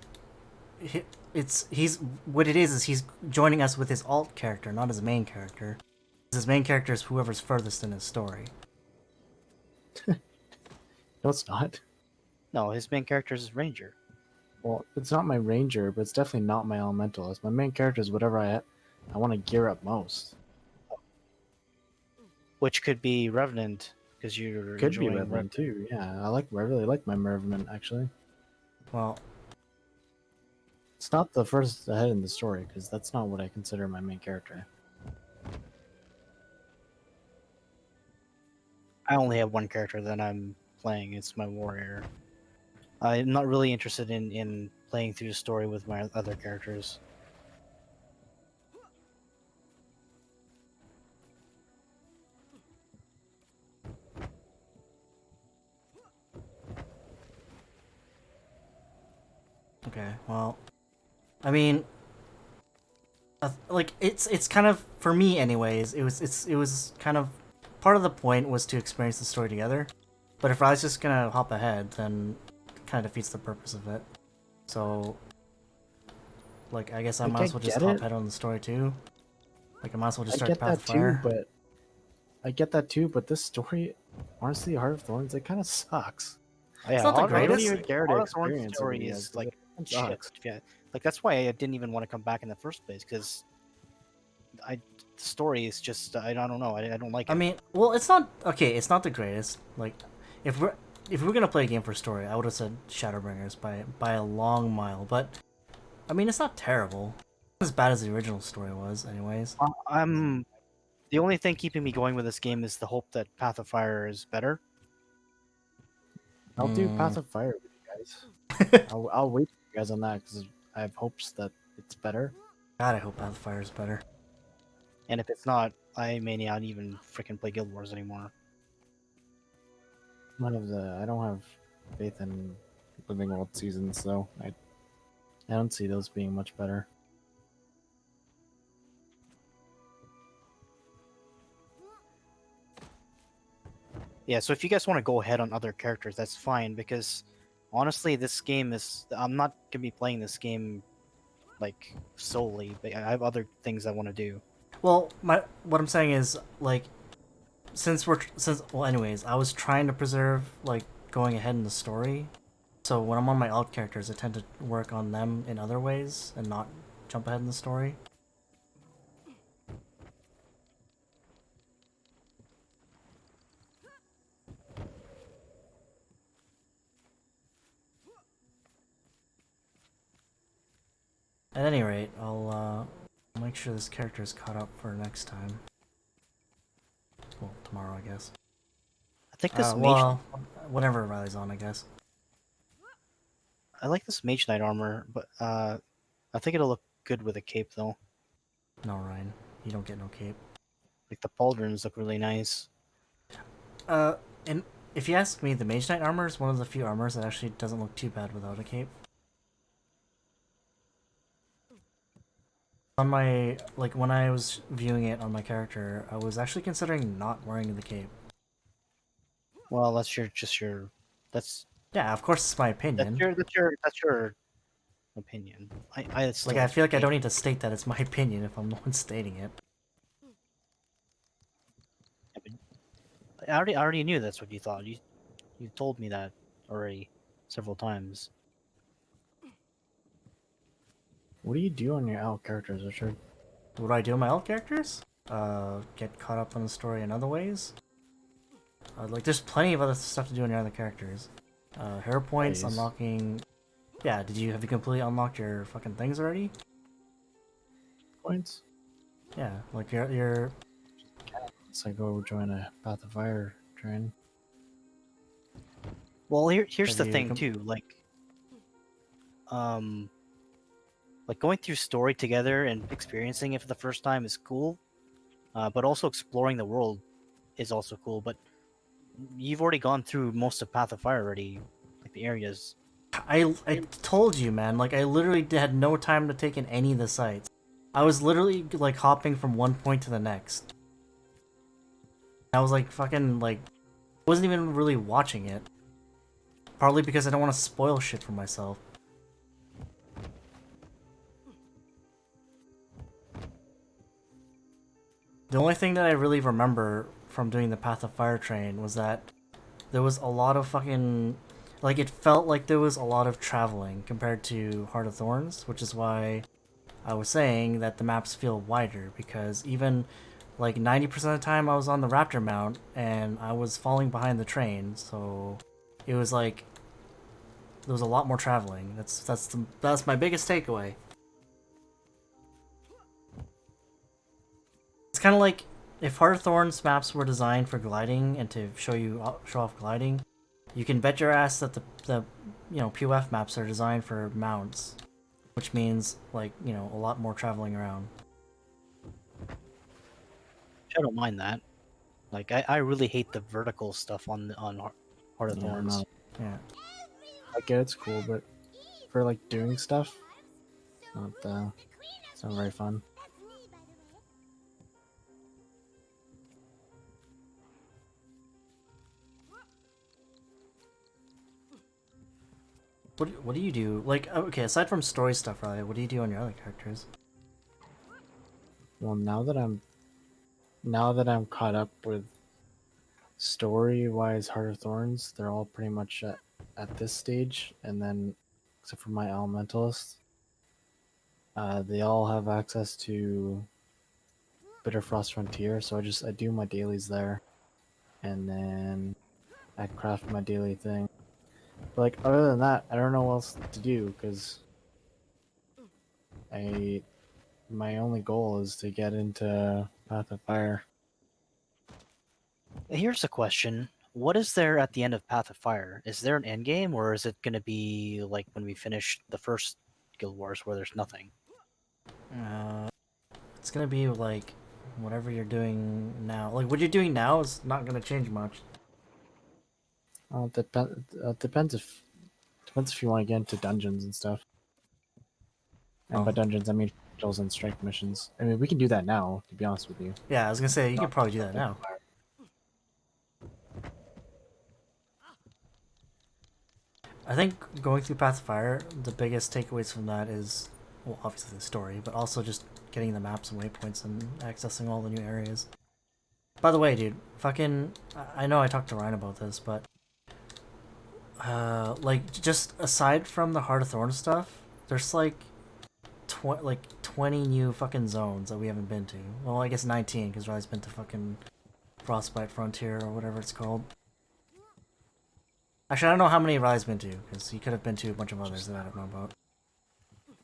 he's what it is he's joining us with his alt character, not his main character. His main character is whoever's furthest in his story. No, it's not. No, his main character is Ranger. Well, it's not my ranger, but it's definitely not my elementalist. My main character is whatever I want to gear up most. Which could be Revenant, because you're Could be enjoying Revenant too. Yeah, I really like my Revenant actually. Well, it's not the first ahead in the story because that's not what I consider my main character. I only have one character that I'm playing. It's my warrior. I'm not really interested in playing through the story with my other characters. okay. Well, I mean, like it's kind of for me, anyways. It was kind of part of the point was to experience the story together. But if I was just gonna hop ahead, then it kind of defeats the purpose of it. So, like, I guess I might as well just hop ahead on the story too. Like, I might as well just start Path of Fire. But I get that too. But this story, honestly, Heart of Thorns, it kind of sucks. Oh, yeah, it's not the greatest. I don't even care to experience story is like shit. Yeah, like that's why I didn't even want to come back in the first place because the story is just I don't know. I don't like it. I mean, well, it's not okay. It's not the greatest. Like, if we're gonna play a game for story, I would have said Shadowbringers by a long mile. But I mean, it's not terrible. Not as bad as the original story was, anyways. I'm the only thing keeping me going with this game is the hope that Path of Fire is better. I'll do Path of Fire with you guys. I'll wait for you guys on that because I have hopes that it's better. God, I hope Path of Fire is better. And if it's not, I may not even freaking play Guild Wars anymore. I don't have faith in Living World seasons, though. I don't see those being much better. Yeah, so if you guys want to go ahead on other characters, that's fine, because honestly, this game is... I'm not going to be playing this game, like, solely, but I have other things I want to do. Well, what I'm saying is, like, well, anyways, I was trying to preserve, like, going ahead in the story. So when I'm on my alt characters, I tend to work on them in other ways and not jump ahead in the story. At any rate, I'll make sure this character is caught up for next time. Well, tomorrow, I guess. I think this well, whenever Riley's on, I guess. I like this Mage Knight armor, but I think it'll look good with a cape, though. No, Ryan. You don't get no cape. Like, the pauldrons look really nice. And if you ask me, the Mage Knight armor is one of the few armors that actually doesn't look too bad without a cape. On my, like, when I was viewing it on my character, I was actually considering not wearing the cape. Well, that's your that's... Yeah, of course it's my opinion. That's your opinion. I feel like I don't need to state that it's my opinion if I'm the one stating it. I already knew that's what you thought. You told me that already several times. What do you do on your alt characters, Richard? What do I do on my alt characters? Get caught up on the story in other ways. Like, there's plenty of other stuff to do on your other characters. Hero points, unlocking... Yeah, have you completely unlocked your fucking things already? Points? Yeah, like your... So I go join a Path of Fire train. Well, here's the thing too, like going through story together and experiencing it for the first time is cool, but also exploring the world is also cool. But you've already gone through most of Path of Fire already, like the areas. I told you, man. Like, I literally had no time to take in any of the sites. I was literally like hopping from one point to the next. I was like fucking like, wasn't even really watching it. Partly because I don't want to spoil shit for myself. The only thing that I really remember from doing the Path of Fire train was that there was a lot of fucking... Like, it felt like there was a lot of traveling compared to Heart of Thorns, which is why I was saying that the maps feel wider, because even, like, 90% of the time I was on the Raptor mount, and I was falling behind the train, so it was like... There was a lot more traveling. That's my biggest takeaway. It's kind of like if Heart of Thorns maps were designed for gliding and to show off gliding, you can bet your ass that the POF maps are designed for mounts, which means like a lot more traveling around. I don't mind that. Like I really hate the vertical stuff on Heart of Thorns. Yeah. I get it's cool, but for like doing stuff, it's not very fun. What do you do? Like, okay, aside from story stuff, Riley, what do you do on your other characters? Well, now that I'm caught up with story-wise Heart of Thorns, they're all pretty much at this stage, and then except for my elementalists, they all have access to Bitterfrost Frontier, so I do my dailies there, and then I craft my daily thing. But like other than that, I don't know what else to do because my only goal is to get into Path of Fire. Here's a question. What is there at the end of Path of Fire? Is there an end game, or is it going to be like when we finish the first Guild Wars where there's nothing? It's gonna be like whatever you're doing now. Like what you're doing now is not gonna change much. Depends if you want to get into dungeons and stuff. And by dungeons, I mean battles and strike missions. I mean, we can do that now, to be honest with you. Yeah, I was gonna say you could probably do that now. I think going through Path of Fire, the biggest takeaways from that is, well, obviously the story, but also just getting the maps and waypoints and accessing all the new areas. By the way, dude, fucking, I know I talked to Ryan about this, but like just aside from the Heart of Thorn stuff, there's like 20 new fucking zones that we haven't been to. Well, I guess 19 because Riley's been to fucking Frostbite Frontier or whatever it's called. Actually, I don't know how many Riley's been to because he could have been to a bunch of others that I don't know about.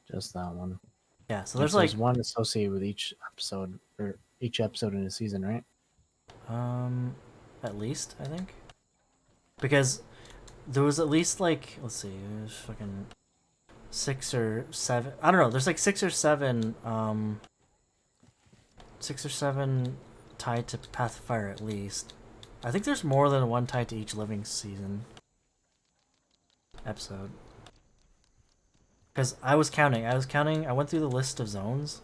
Just that one. Yeah, so there's one associated with each episode or each episode in a season, right? At least I think because there was at least like let's see, there's fucking 6 or 7. I don't know. There's like 6 or 7. 6 or 7 tied to Path of Fire at least. I think there's more than one tied to each living season episode. Because I was counting. I went through the list of zones,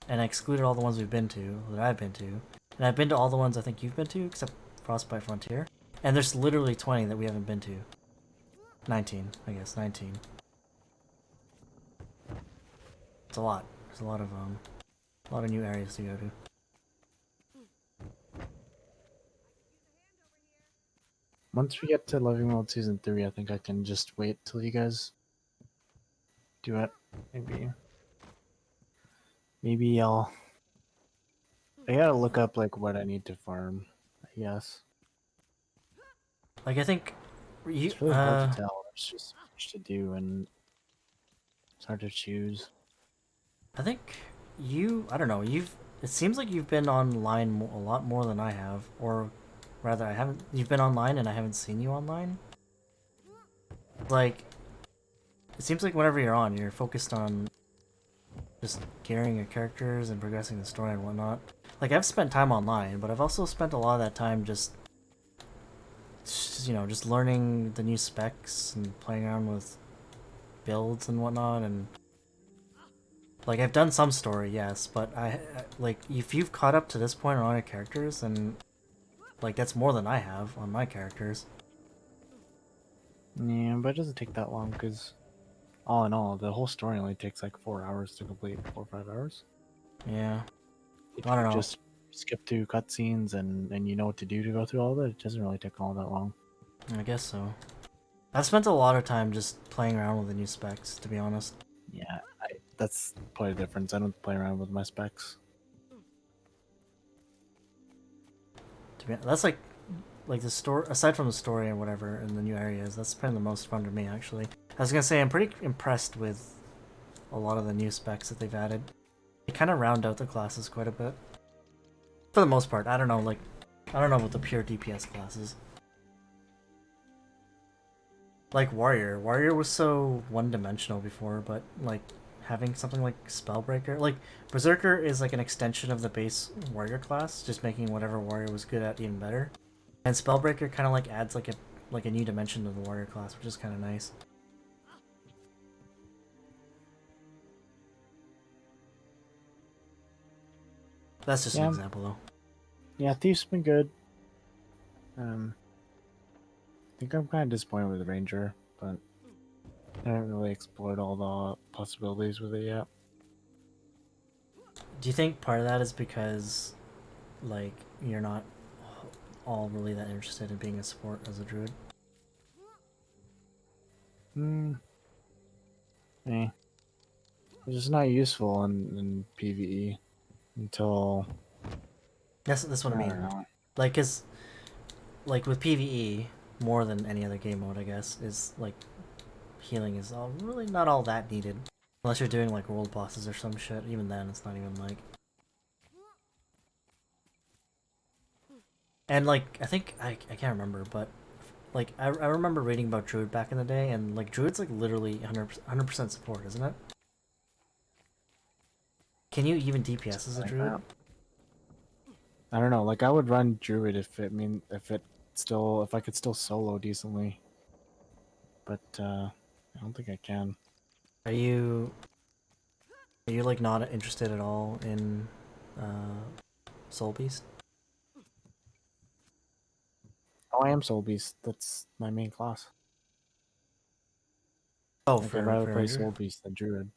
and I excluded all the ones we've been to, that I've been to. And I've been to all the ones I think you've been to, except Frostbite Frontier. And there's literally 20 that we haven't been to. 19, I guess. 19. It's a lot. There's a lot of new areas to go to. Once we get to Living World Season 3, I think I can just wait till you guys do it. Maybe I gotta look up like what I need to farm, I guess. Like I think it's really hard to tell. It's just so much to do and it's hard to choose. I think I don't know, it seems like you've been online a lot more than I have, or rather you've been online and I haven't seen you online. Like, it seems like whenever you're on, you're focused on just gearing your characters and progressing the story and whatnot. Like, I've spent time online, but I've also spent a lot of that time just learning the new specs and playing around with builds and whatnot, and like I've done some story, yes, but I like if you've caught up to this point on your characters, and like that's more than I have on my characters. Yeah, but it doesn't take that long because all in all, the whole story only takes like 4 hours to complete, 4 or 5 hours. Yeah, I don't know. Just skip through cutscenes and you know what to do to go through all of it, it doesn't really take all that long. I guess so. I've spent a lot of time just playing around with the new specs, to be honest. Yeah, that's probably the difference. I don't play around with my specs. That's like the story, aside from the story and whatever in the new areas, that's probably the most fun to me, actually. I was gonna say, I'm pretty impressed with a lot of the new specs that they've added. They kind of round out the classes quite a bit. For the most part, I don't know about the pure DPS classes. Like Warrior. Warrior was so one-dimensional before, but like having something like Spellbreaker, like Berserker is like an extension of the base Warrior class, just making whatever Warrior was good at even better. And Spellbreaker kind of like adds like a new dimension to the Warrior class, which is kind of nice. That's just an example, though. Yeah, Thief's been good. I think I'm kind of disappointed with the Ranger, but I haven't really explored all the possibilities with it yet. Do you think part of that is because, like, you're not all really that interested in being a support as a druid? It's just not useful in PvE until. That's what I mean. Like, cause, like with PvE, more than any other game mode, I guess, is like healing is all really not all that needed, unless you're doing like world bosses or some shit. Even then, it's not even like. And like, I think I can't remember, but like I remember reading about druid back in the day, and like druid's like literally 100% support, isn't it? Can you even DPS as a druid? I don't know. Like I would run druid if I could still solo decently, but I don't think I can. Are you like not interested at all in Soul Beast? Oh, I am Soul Beast. That's my main class. Oh, like, I'd rather play Soul Beast than druid.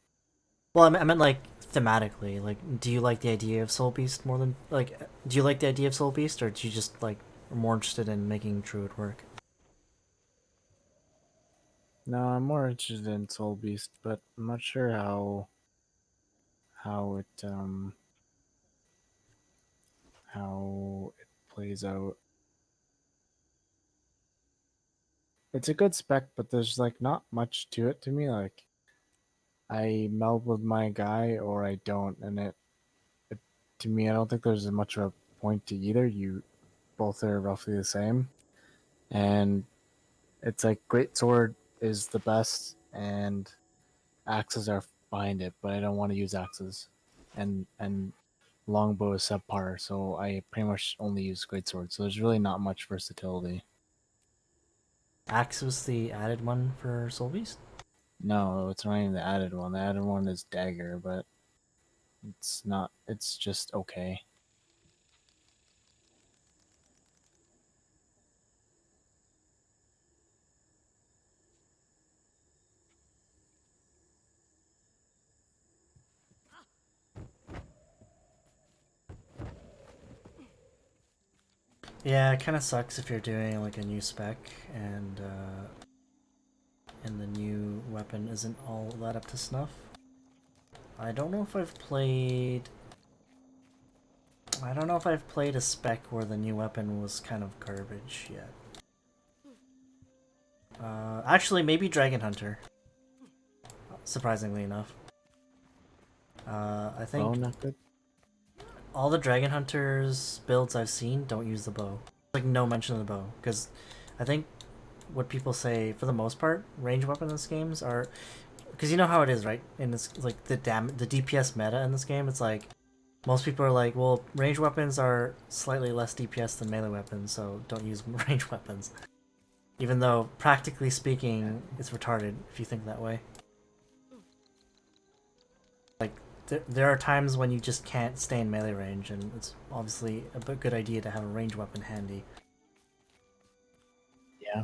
Well, I meant like thematically. Like, do you like the idea of Soul Beast more than like? Do you like the idea of Soul Beast, or do you just like are more interested in making druid work? No, I'm more interested in Soul Beast, but I'm not sure how it how it plays out. It's a good spec, but there's like not much to it to me. Like I meld with my guy or I don't, and it to me I don't think there's much of a point to either. You both are roughly the same, and it's like great sword is the best, and axes are behind it, but I don't want to use axes, and longbow is subpar, so I pretty much only use greatsword. So there's really not much versatility. Axe was the added one for Soul Beast? No, it's not even the added one. The added one is dagger, but it's not. It's just okay. Yeah, it kind of sucks if you're doing like a new spec and the new weapon isn't all that up to snuff. I don't know if I've played. I don't know if I've played a spec where the new weapon was kind of garbage yet. Actually, maybe Dragon Hunter. Surprisingly enough. I think not good. all the Dragon Hunters builds I've seen don't use the bow. Like no mention of the bow, because I think what people say for the most part, range weapons in this games are, because you know how it is, right? In this, like the DPS meta in this game, it's like most people are like, well, range weapons are slightly less DPS than melee weapons, so don't use range weapons. Even though practically speaking, it's retarded if you think that way. Like there are times when you just can't stay in melee range, and it's obviously a good idea to have a range weapon handy. Yeah.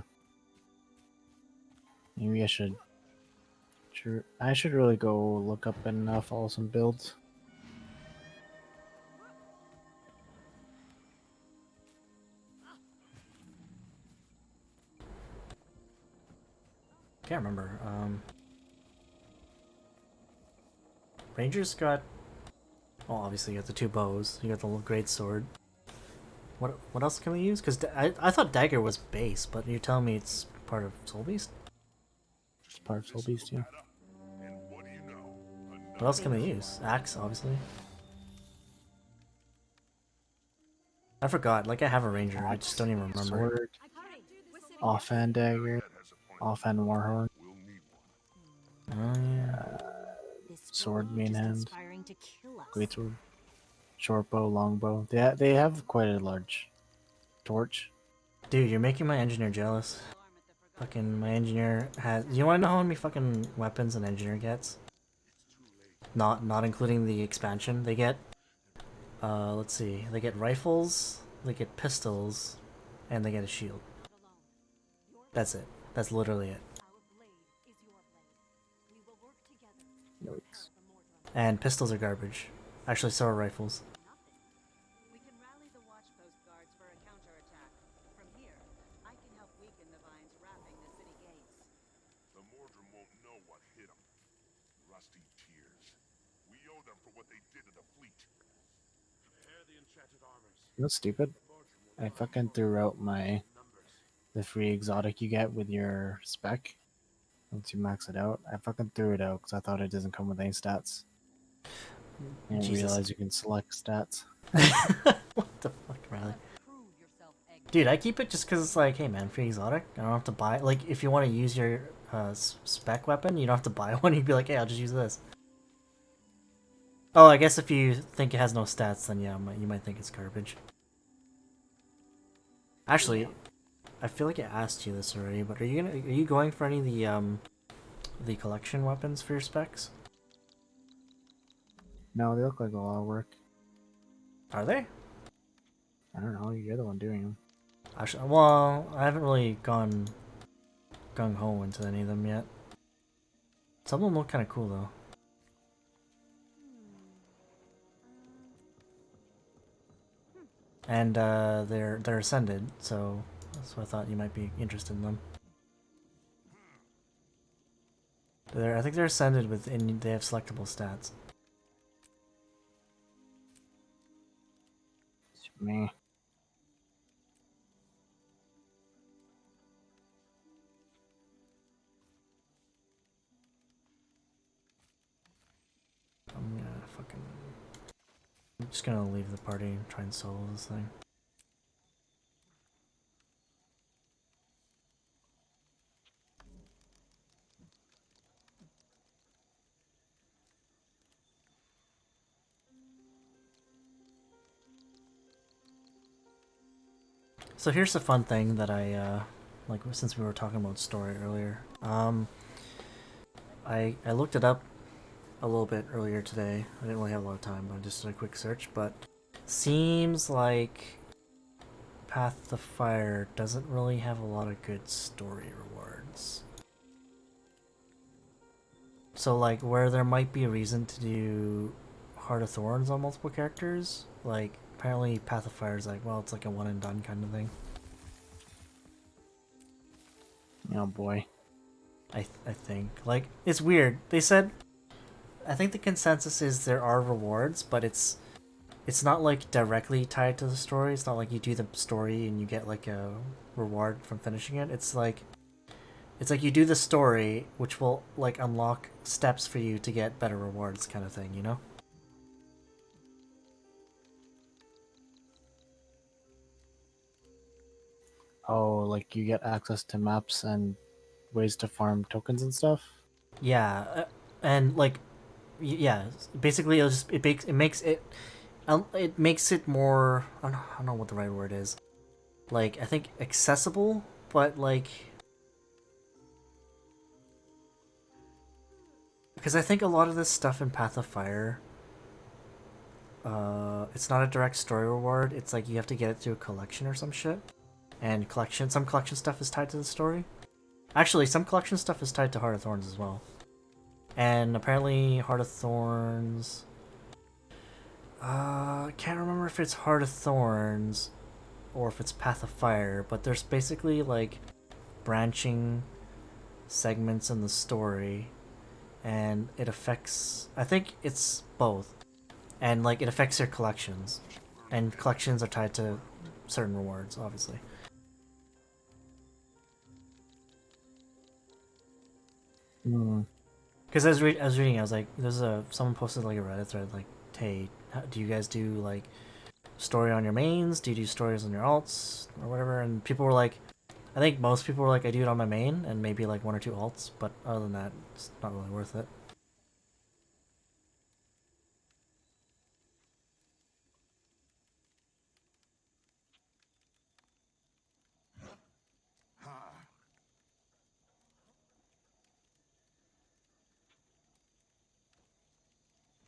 Maybe I should. I should really go look up and follow some builds. Can't remember. Rangers got. Oh, obviously you got the 2 bows. You got the little great sword. What else can we use? Because I thought dagger was base, but you're telling me it's part of Soul Beast. It's part of Soul Beast, yeah. What else can we use? Axe, obviously. I forgot. Like I have a ranger, I just don't even remember. Sword, offhand dagger, offhand warhorn. Oh yeah. Sword, main hand, Inspiring to kill us. great sword, short bow, long bow. They have quite a large torch. Dude, you're making my engineer jealous. Fucking my engineer has. You want to know how many fucking weapons an engineer gets? Not including the expansion. They get. Let's see. They get rifles. They get pistols, and they get a shield. That's it. That's literally it. Yikes. And pistols are garbage. Actually, so are rifles. We can rally the watchpost guards for a counterattack. From here, I can help weaken the vines wrapping the city gates. The Mordrum won't know what hit them. Rusty tears. We owe them for what they did to the fleet. Prepare the enchanted armors. You know what's stupid? I fucking threw out the free exotic you get with your spec. Once you max it out, I fucking threw it out because I thought it doesn't come with any stats. I didn't realize you can select stats. What the fuck, Riley? Dude, I keep it just because it's like, hey man, free exotic. I don't have to buy. Like, if you want to use your spec weapon, you don't have to buy one. You'd be like, hey, I'll just use this. Oh, I guess if you think it has no stats, then yeah, you might think it's garbage. Actually, I feel like I asked you this already, but are you going for any of the collection weapons for your specs? No, they look like a lot of work. Are they? I don't know. You're the one doing them. Actually, well, I haven't really gone gung ho into any of them yet. Some of them look kind of cool though. And they're ascended, so I thought you might be interested in them. I think they're ascended and they have selectable stats. Me. I'm just gonna leave the party and try and solo this thing. So here's the fun thing that I like, since we were talking about story earlier. I looked it up a little bit earlier today. I didn't really have a lot of time, but I just did a quick search. But seems like Path to Fire doesn't really have a lot of good story rewards. So like, where there might be a reason to do Heart of Thorns on multiple characters, like apparently Path of Fire is like, well, it's like a one and done kind of thing. Oh boy. I think. Like, it's weird. They said, I think the consensus is there are rewards, but it's not like directly tied to the story. It's not like you do the story and you get like a reward from finishing it. It's like you do the story, which will like unlock steps for you to get better rewards, kind of thing, you know? Oh, like you get access to maps and ways to farm tokens and stuff? Yeah, and like, yeah, basically it makes it more, I don't know what the right word is. Like, I think accessible, but like, because I think a lot of this stuff in Path of Fire, it's not a direct story reward. It's like you have to get it through a collection or some shit. And some collection stuff is tied to the story. Actually, some collection stuff is tied to Heart of Thorns as well. And apparently Heart of Thorns... I can't remember if it's Heart of Thorns or if it's Path of Fire, but there's basically like branching segments in the story, and it affects. I think it's both, and like it affects your collections, and collections are tied to certain rewards, obviously. Because I was reading, I was like, someone posted like a Reddit thread like, hey, do you guys do like story on your mains? Do you do stories on your alts or whatever? And people were like, I think most people were like, I do it on my main and maybe like 1 or 2 alts, but other than that, it's not really worth it.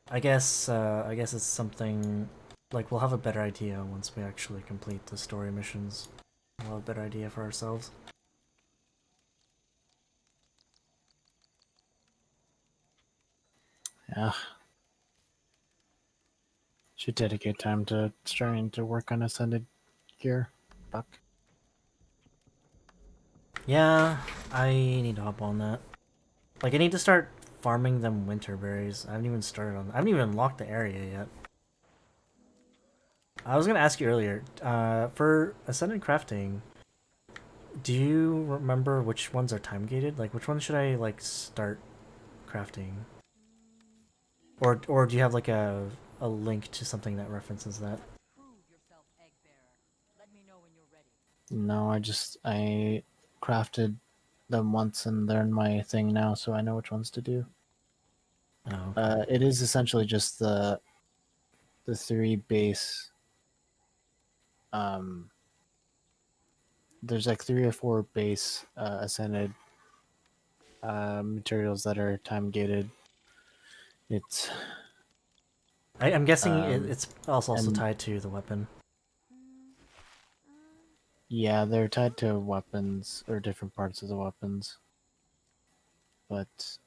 I guess it's something like we'll have a better idea once we actually complete the story missions. We'll have a better idea for ourselves. Yeah. Should dedicate time to starting to work on Ascended gear. Fuck. Yeah, I need to hop on that. Like, I need to start farming them winter berries. I haven't even started on. I haven't even unlocked the area yet. I was gonna ask you earlier. For Ascended crafting, do you remember which ones are time gated? Like, which ones should I like start crafting? Or do you have like a link to something that references that? No, I crafted them once and they're in my thing now, so I know which ones to do. Oh, okay. It is essentially just the 3 base. There's like 3 or 4 base Ascended materials that are time gated. It's I'm guessing it's also and tied to the weapon. yeah, they're tied to weapons or different parts of the weapons. But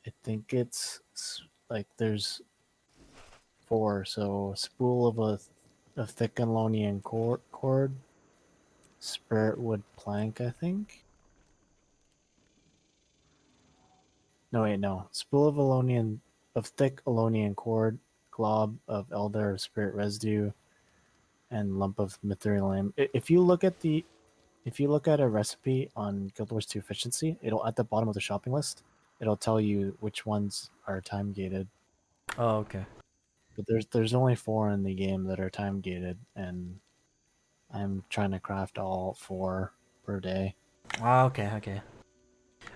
I think it's like there's 4. So spool of thick Elonian cord, spirit wood plank, I think. No, wait, no. Spool of thick Elonian cord, glob of elder spirit residue, and lump of mithril. If you look at a recipe on Guild Wars 2 efficiency, it'll at the bottom of the shopping list, it'll tell you which ones are time gated. Oh, okay. But there's only 4 in the game that are time gated, and I'm trying to craft all 4 per day. Oh, okay.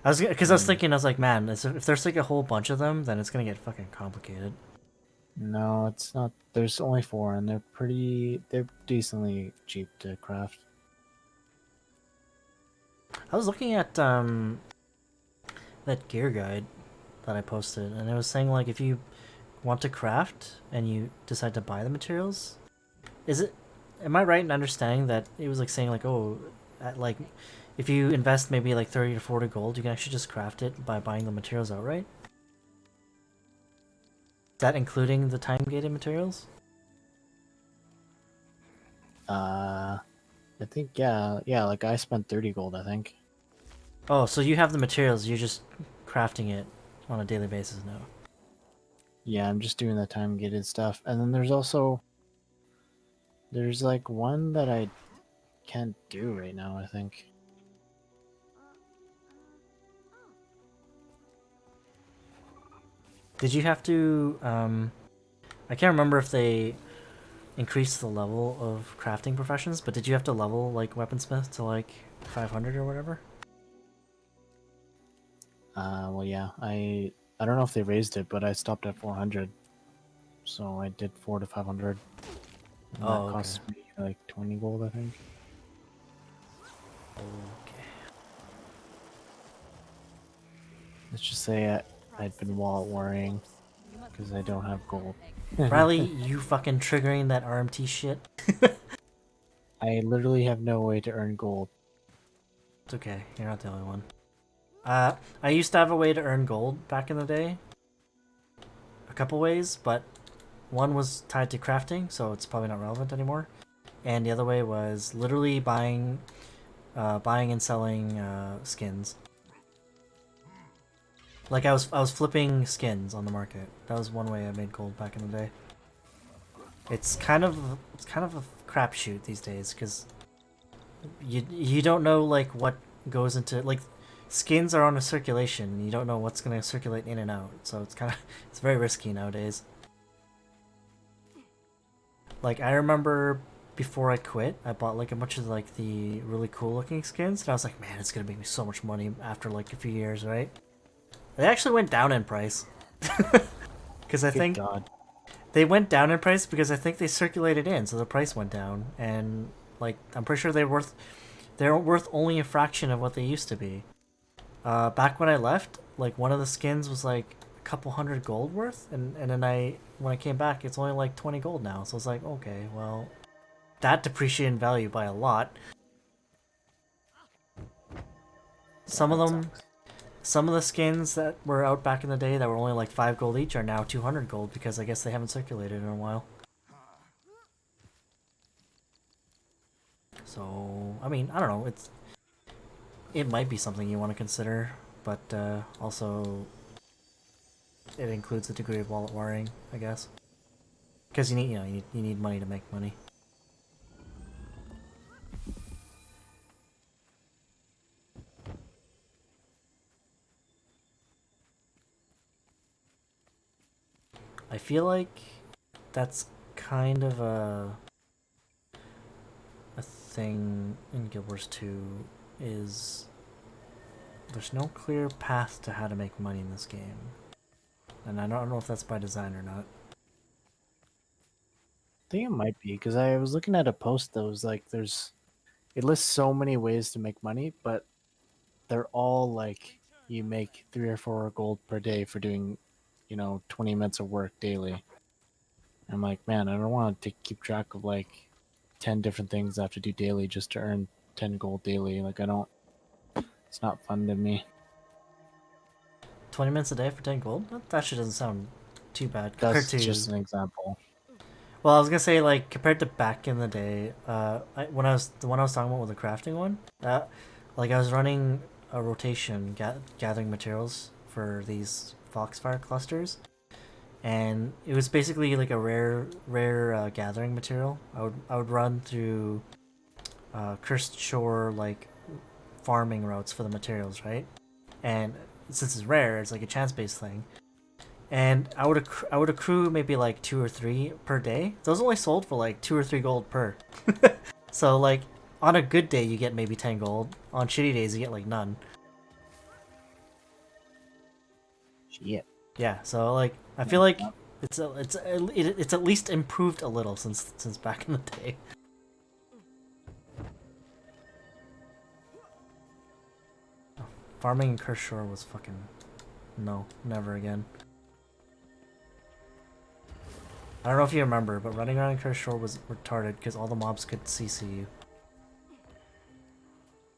I was thinking, I was like, man, if there's like a whole bunch of them, then it's gonna get fucking complicated. No, it's not. There's only 4, and they're decently cheap to craft. I was looking at that gear guide that I posted, and it was saying like if you want to craft and you decide to buy the materials, is it? Am I right in understanding that it was like saying like, oh, like if you invest maybe like 30 to 40 gold, you can actually just craft it by buying the materials outright? Is that including the time gated materials? I think yeah. Like I spent 30 gold, I think. Oh, so you have the materials, you're just crafting it on a daily basis now. Yeah, I'm just doing the time gated stuff, and then there's like one that I can't do right now, I think. Did you have to I can't remember if they increased the level of crafting professions, but did you have to level like weaponsmith to like 500 or whatever? Well, yeah, I don't know if they raised it, but I stopped at 400, so I did 4 to 500. And that Okay. cost me like 20 gold, I think. Okay. Let's just say I'd been wallet worrying because I don't have gold. Riley, you fucking triggering that RMT shit? I literally have no way to earn gold. It's okay, you're not the only one. I used to have a way to earn gold back in the day. A couple ways, but one was tied to crafting, so it's probably not relevant anymore. And the other way was literally buying and selling skins. Like I was flipping skins on the market. That was one way I made gold back in the day. It's kind of a crapshoot these days because you don't know like what goes into like skins are on a circulation and you don't know what's gonna circulate in and out. So it's very risky nowadays. Like I remember before I quit, I bought like a bunch of like the really cool looking skins and I was like, man, it's gonna make me so much money after like a few years, right? They actually went down in price. Because I think God. they went down in price because I think they circulated in, so the price went down. And like I'm pretty sure they're worth only a fraction of what they used to be. Back when I left, like one of the skins was like a couple hundred gold worth, and then when I came back, it's only like 20 gold now. So it's like, okay, well, that depreciated in value by a lot. Some of them. Sucks. Some of the skins that were out back in the day that were only like 5 gold each are now 200 gold because I guess they haven't circulated in a while. So, I mean, I don't know. It might be something you want to consider, but also it includes a degree of wallet worrying, I guess. Because you need money to make money. I feel like that's kind of a thing in Guild Wars 2 is there's no clear path to how to make money in this game. And I don't know if that's by design or not. I think it might be because I was looking at a post that was like, it lists so many ways to make money, but they're all like you make 3 or 4 gold per day for doing, 20 minutes of work daily. I'm like, man, I don't want to keep track of like 10 different things I have to do daily just to earn 10 gold daily. Like, it's not fun to me. 20 minutes a day for 10 gold? That actually doesn't sound too bad compared That's to... just an example. Well, I was gonna say, like, compared to back in the day, when I was talking about with the crafting one, like, I was running a rotation gathering materials for these foxfire clusters, and it was basically like a rare gathering material. I would run through Cursed Shore, like, farming routes for the materials, right? And since it's rare, it's like a chance-based thing. And I would accrue maybe like 2 or 3 per day. Those only sold for like 2 or 3 gold per. So like on a good day you get maybe 10 gold. On shitty days you get like none. Shit. Yeah, so like I feel like it's at least improved a little since back in the day. Farming in Cursed Shore was fucking no, never again. I don't know if you remember, but running around in Cursed Shore was retarded because all the mobs could CC you.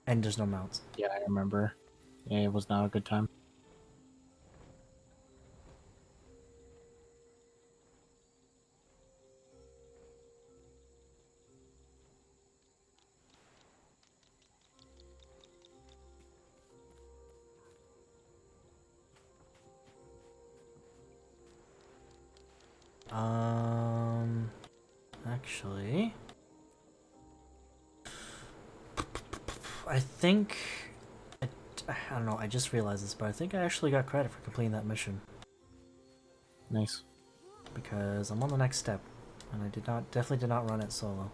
And there's no mounts. Yeah, I remember. Yeah, it was not a good time. Actually, I think I don't know. I just realized this, but I think I actually got credit for completing that mission Nice. because I'm on the next step, and I definitely did not run it solo.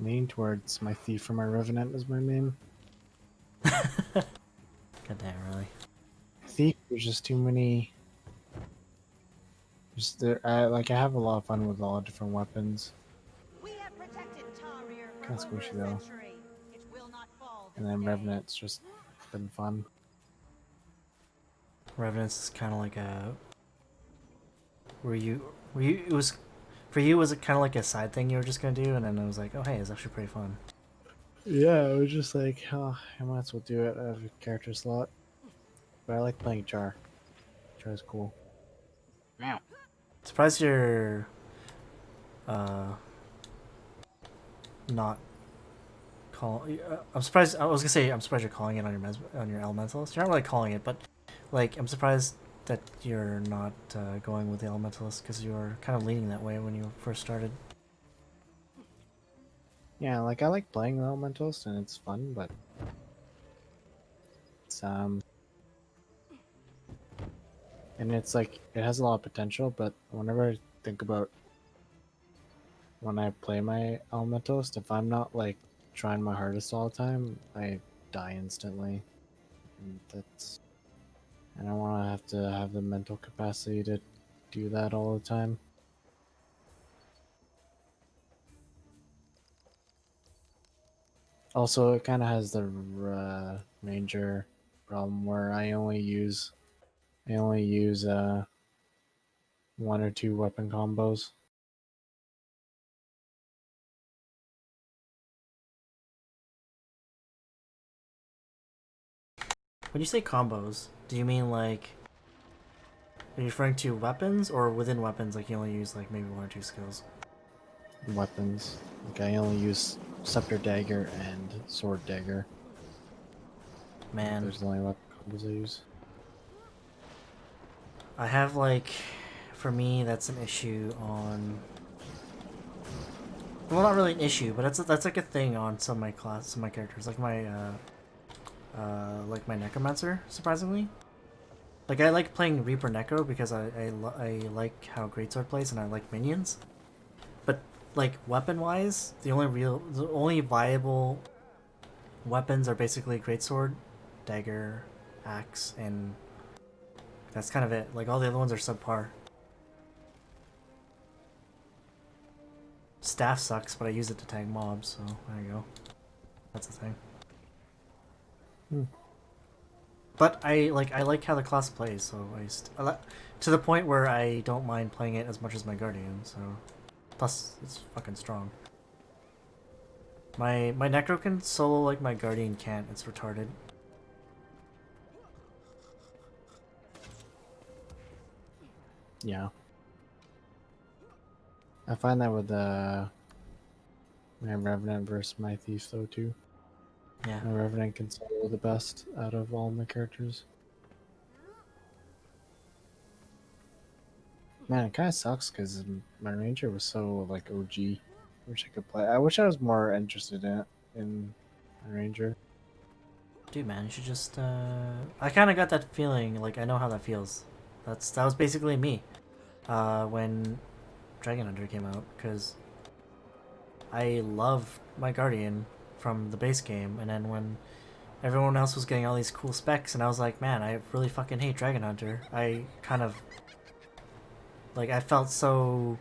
leaning towards my thief or my revenant as my main. Goddamn, really. Thief, there's just too many. Just there, I have a lot of fun with a lot of different weapons. Kind of squishy though. And then revenant's just been fun. Revenants is kind of like a. Were you? It was. For you, was it kind of like a side thing you were just gonna do, and then it was like, oh hey, it's actually pretty fun. Yeah, it was just like, oh, I might as well do it. I have a character slot. But I like playing Char. Char is cool. Wow. Surprised you're not call. I'm surprised. I was gonna say I'm surprised you're calling it on your elementalist. You're not really calling it, but like I'm surprised that you're not going with the elementalist because you were kind of leaning that way when you first started. Yeah, like I like playing the elementalist and it's fun, but it's and it's like it has a lot of potential, but whenever I think about when I play my elementalist, if I'm not like trying my hardest all the time, I die instantly. And I don't want to have the mental capacity to do that all the time. Also, it kind of has the ranger problem where I only use one or two weapon combos. When you say combos, do you mean like are you referring to weapons or within weapons? Like you only use like maybe one or two skills. Weapons. Like I only use scepter dagger and sword dagger. Man, There's the only weapon combos I use. I have like, for me, that's an issue on. Well, not really an issue, but that's like a thing on some of my characters, like my Necromancer, surprisingly. Like I like playing Reaper Necro because I like how Greatsword plays and I like minions. But like weapon wise, the only viable weapons are basically Greatsword, Dagger, Axe, and that's kind of it. Like all the other ones are subpar. Staff sucks, but I use it to tag mobs, so there you go. That's the thing. Hmm. But I like how the class plays, so to the point where I don't mind playing it as much as my Guardian. So plus it's fucking strong. My Necro can solo like my Guardian can't. It's retarded. Yeah. I find that with my Revenant versus my Thief though too. Yeah. My Revenant can solo the best out of all my characters. Man, it kind of sucks because my Ranger was so like OG. I wish I could play. I wish I was more interested in my Ranger. Dude, man, you should just. I kind of got that feeling. Like I know how that feels. That was basically me. When Dragon Hunter came out, because I love my Guardian from the base game, and then when everyone else was getting all these cool specs, and I was like, man, I really fucking hate Dragon Hunter. I kind of like I felt so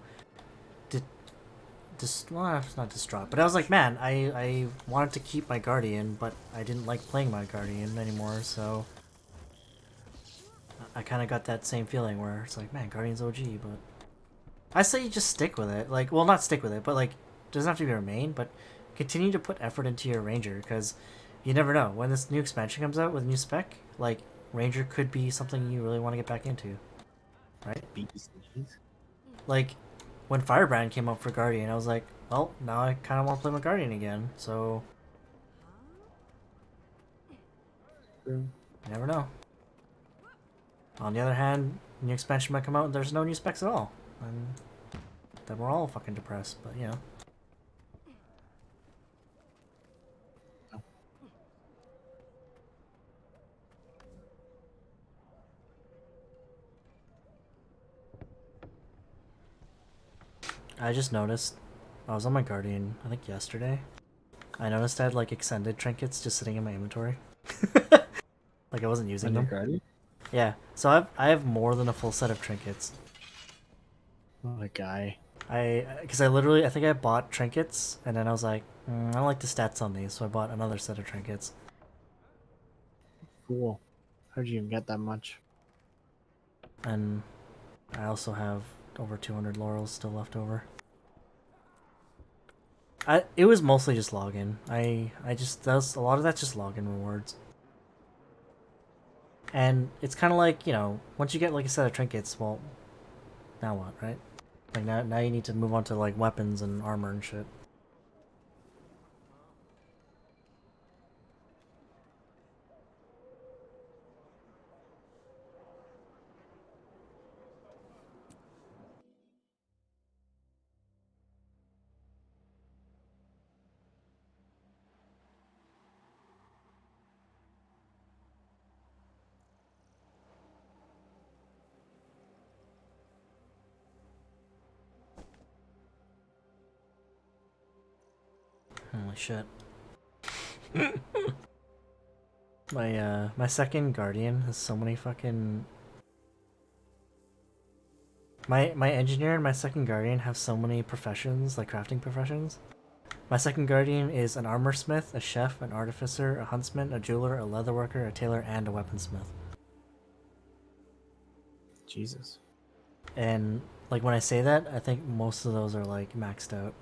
well, it's not distraught, but I was like, man, I wanted to keep my Guardian, but I didn't like playing my Guardian anymore, so I kind of got that same feeling where it's like, man, Guardian's OG, but I say you just stick with it. Like, well, not stick with it, but like, it doesn't have to be your main, but continue to put effort into your Ranger, because you never know. When this new expansion comes out with a new spec, like, Ranger could be something you really want to get back into. Right? Like, when Firebrand came up for Guardian, I was like, well, now I kind of want to play my Guardian again, so... You never know. On the other hand, new expansion might come out and there's no new specs at all. And then we're all fucking depressed, but you know. I just noticed I was on my Guardian, I think yesterday. I noticed I had like extended trinkets just sitting in my inventory. Like I wasn't using On your them. Guardian? Yeah, so I have more than a full set of trinkets. What a guy. Because I think I bought trinkets, and then I was like, I don't like the stats on these, so I bought another set of trinkets. Cool. How'd you even get that much? And I also have over 200 laurels still left over. It was mostly just login. I just a lot of that's just login rewards. And it's kind of like, you know, once you get like a set of trinkets, well, now what, right? Like now you need to move on to like weapons and armor and shit. Holy shit. My second guardian has so many fucking my engineer and my second guardian have so many professions, like crafting professions. My second guardian is an armor smith, a chef, an artificer, a huntsman, a jeweler, a leatherworker, a tailor, and a weaponsmith. Jesus. And like when I say that, I think most of those are like maxed out.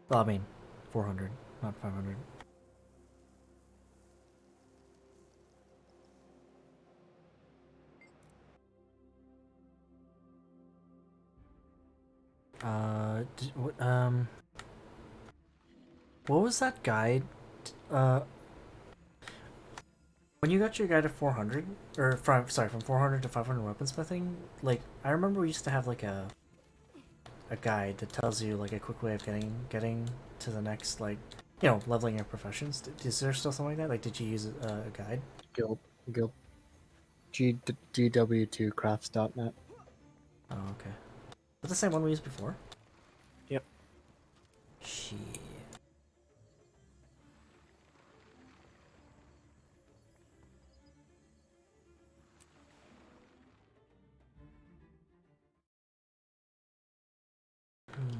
Well, I mean, 400, not 500. What was that guide? Uh, when you got your guide to 400, or from 400 to 500 weaponsmithing, like I remember we used to have like a guide that tells you like a quick way of getting to the next, like, you know, leveling your professions. Is there still something like that? Like, did you use a guide? Guild. GW2 crafts.net. Oh, okay. Was the same one we used before? Yep. Shit.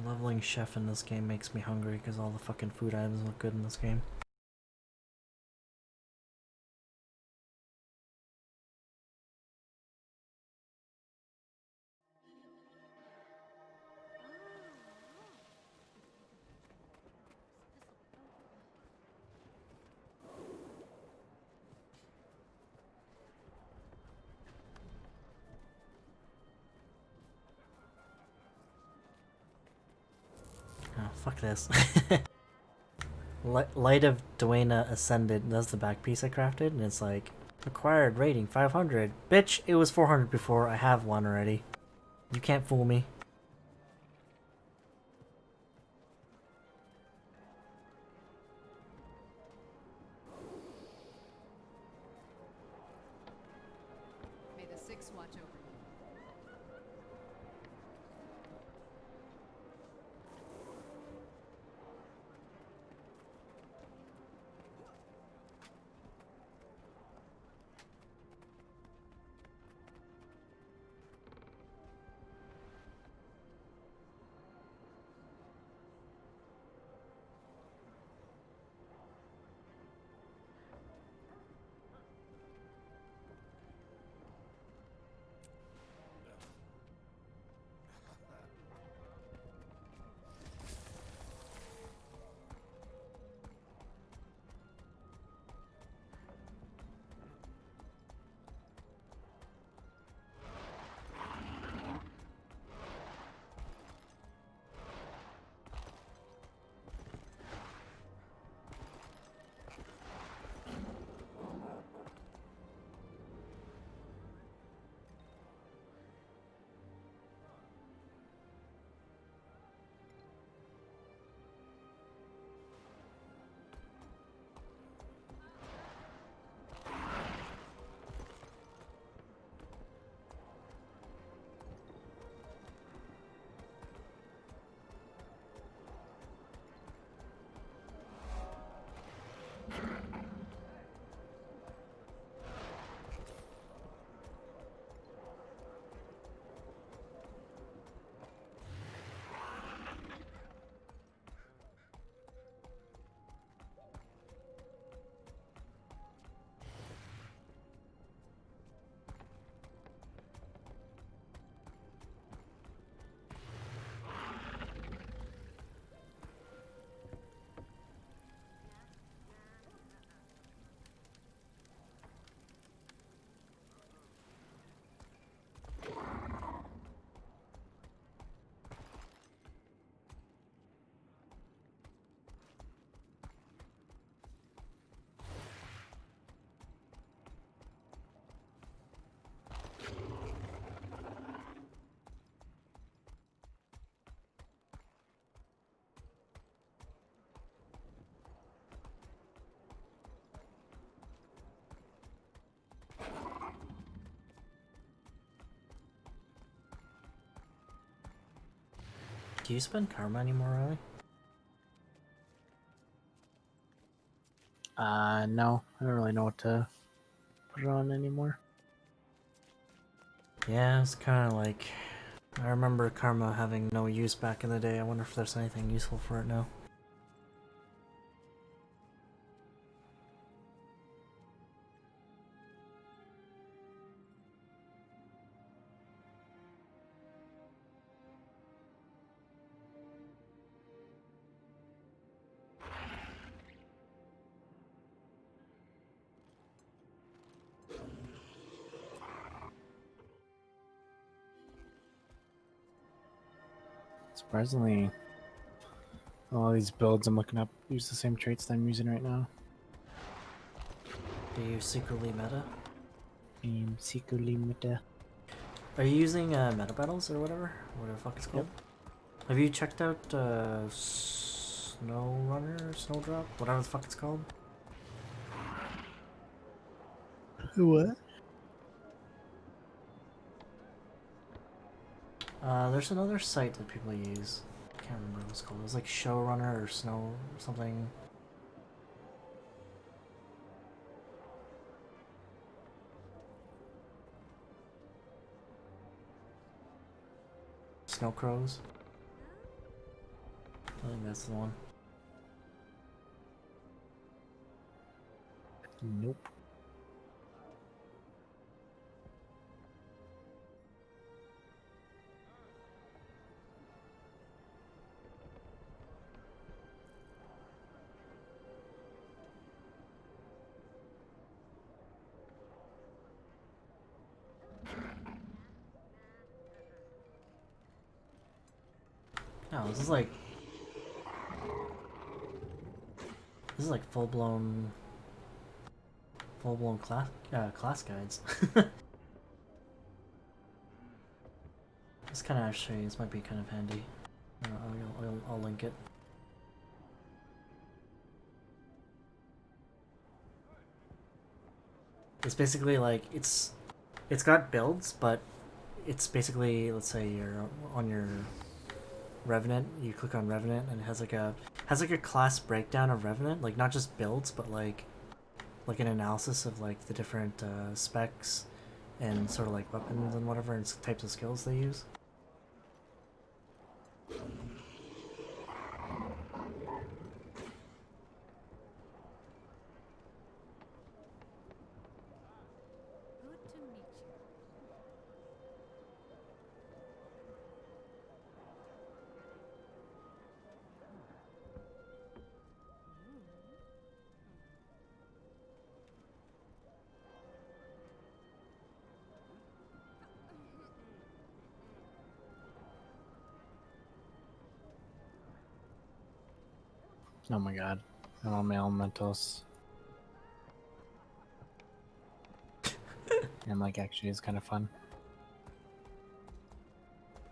Leveling chef in this game makes me hungry because all the fucking food items look good in this game. Oh, fuck this. Light of Duena Ascended, that's the back piece I crafted, and it's like, acquired rating 500. Bitch, it was 400 before, I have one already. You can't fool me. May the Six watch over you. Do you spend karma anymore, Riley? No, I don't really know what to put it on anymore. Yeah, it's kind of like... I remember karma having no use back in the day. I wonder if there's anything useful for it now. Surprisingly, all these builds I'm looking up use the same traits that I'm using right now. Do you secretly meta? I'm secretly meta. Are you using meta battles or whatever? Whatever the fuck it's called? Yep. Have you checked out Snow Runner or Snowdrop? Whatever the fuck it's called? What? There's another site that people use. I can't remember what it's called. It was like Showrunner or Snow or something. Snow Crows. I think that's the one. Nope. No, this is like full-blown class guides. This kind of actually, this might be kind of handy. I'll link it. It's basically like it's got builds, but it's basically, let's say you're on your Revenant, you click on Revenant and it has like a class breakdown of Revenant, like not just builds, but like an analysis of like the different specs and sort of like weapons and whatever and types of skills they use. Oh my god. I'm on my elementals. And like actually it's kind of fun.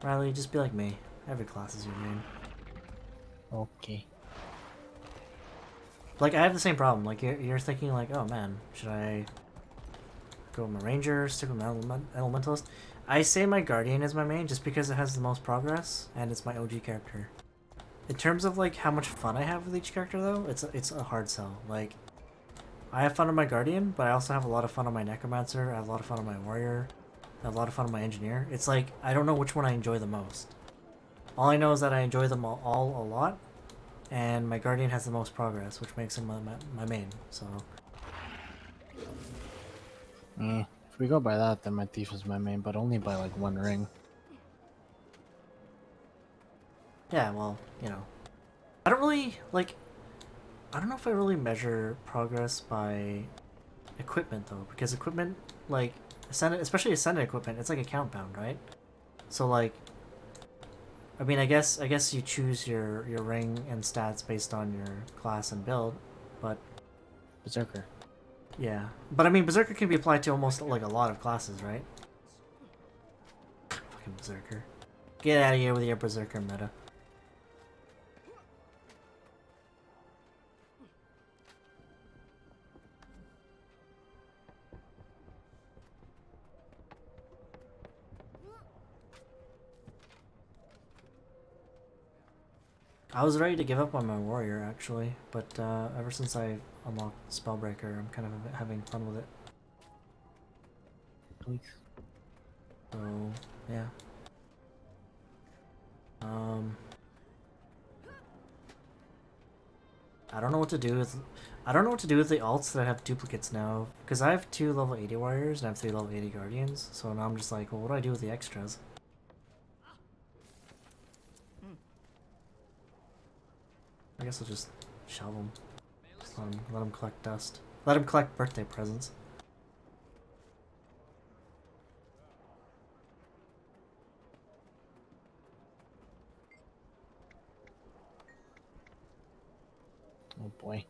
Riley, just be like me. Every class is your main. Okay. Like, I have the same problem. Like, you're thinking like, oh man, should I go with my ranger, stick with my elementalist? I say my guardian is my main just because it has the most progress and it's my OG character. In terms of like how much fun I have with each character though, it's a hard sell. Like, I have fun on my guardian, but I also have a lot of fun on my necromancer, I have a lot of fun on my warrior, I have a lot of fun on my engineer. It's like, I don't know which one I enjoy the most. All I know is that I enjoy them all a lot, and my guardian has the most progress, which makes him my main, so... If we go by that, then my thief is my main, but only by like one ring. Yeah, well, you know. I don't really, like... I don't know if I really measure progress by equipment, though, because equipment, like, especially Ascendant equipment, it's like a count bound, right? So, like... I mean, I guess you choose your ring and stats based on your class and build, but... Berserker. Yeah. But I mean, Berserker can be applied to almost, like, a lot of classes, right? Fucking Berserker. Get out of here with your Berserker meta. I was ready to give up on my warrior actually, but ever since I unlocked Spellbreaker, I'm kind of having fun with it. So yeah. I don't know what to do with. I don't know what to do with the alts that have duplicates now, because I have 2 level 80 warriors and I have 3 level 80 guardians. So now I'm just like, well, what do I do with the extras? I guess I'll just shove them. Just let them collect dust. Let them collect birthday presents. Oh boy.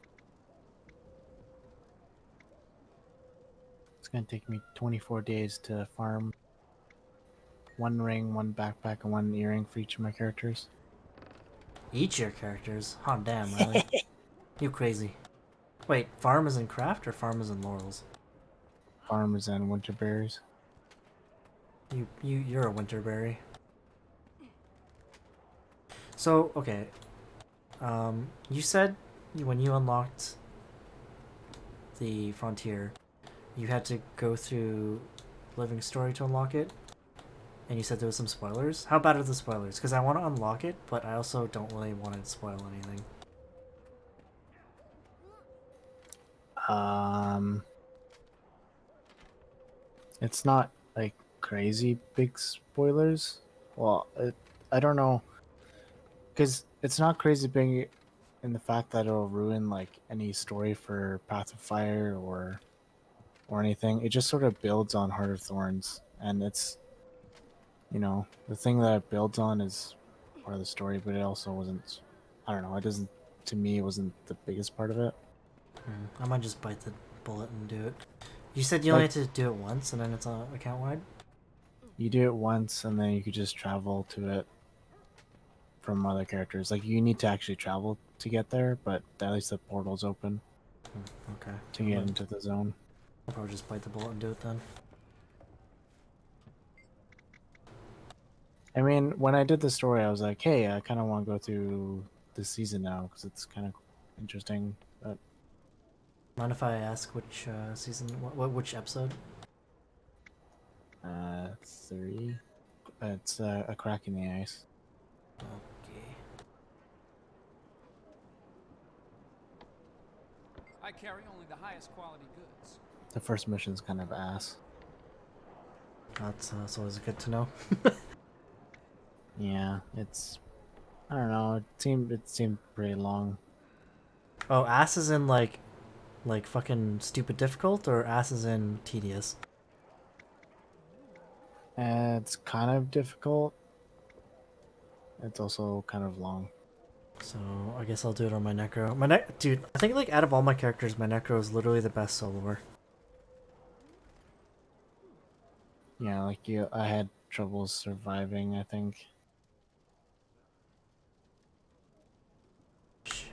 It's gonna take me 24 days to farm 1 ring, 1 backpack, and 1 earring for each of my characters. Each of your characters? Oh damn, Riley. You crazy. Wait, farm is in craft or farm is in laurels? Farm is in winterberries. You're a winterberry. So, okay. You said when you unlocked the frontier, you had to go through Living Story to unlock it, and you said there was some spoilers. How bad are the spoilers? Because I want to unlock it, but I also don't really want to spoil anything. It's not like crazy big spoilers. Well, I don't know, because it's not crazy big in the fact that it'll ruin like any story for Path of Fire or anything. It just sort of builds on Heart of Thorns, and it's, you know, the thing that it builds on is part of the story, but it also wasn't. I don't know. It doesn't. To me, it wasn't the biggest part of it. I might just bite the bullet and do it. You said you only had to do it once, and then it's account wide. You do it once, and then you could just travel to it from other characters. Like you need to actually travel to get there, but at least the portal's open. Okay. To get into the zone. I'll probably just bite the bullet and do it then. I mean, when I did the story, I was like, hey, I kind of want to go through this season now because it's kind of interesting. But mind if I ask which season, which episode? 3. It's a crack in the ice. Okay. I carry only the highest quality goods. The first mission's kind of ass. That's always good to know. Yeah, it's. I don't know. It seemed pretty long. Oh, ass is in like fucking stupid difficult, or ass is in tedious? It's kind of difficult. It's also kind of long. So I guess I'll do it on my Necro. Dude, I think like out of all my characters, my Necro is literally the best soloer. Yeah, like you, I had trouble surviving, I think. Shit.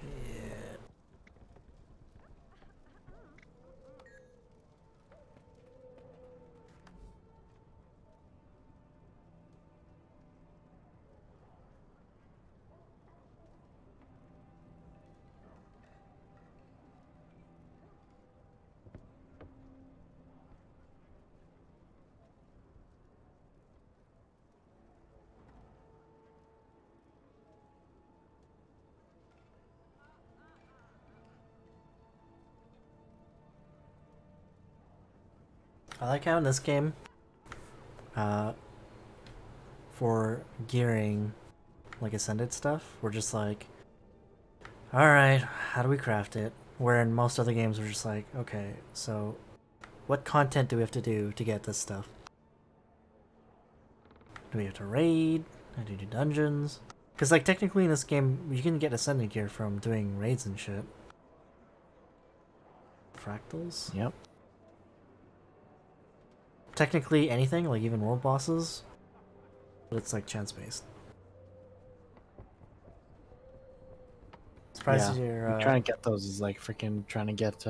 I like how in this game, for gearing, like ascended stuff, we're just like, alright, how do we craft it? Where in most other games we're just like, okay, so what content do we have to do to get this stuff? Do we have to raid? How do you do dungeons? Because like technically in this game, you can get ascended gear from doing raids and shit. Fractals? Yep. Technically anything, like even world bosses, but it's like chance based. Surprised you're trying to get those is like freaking trying to get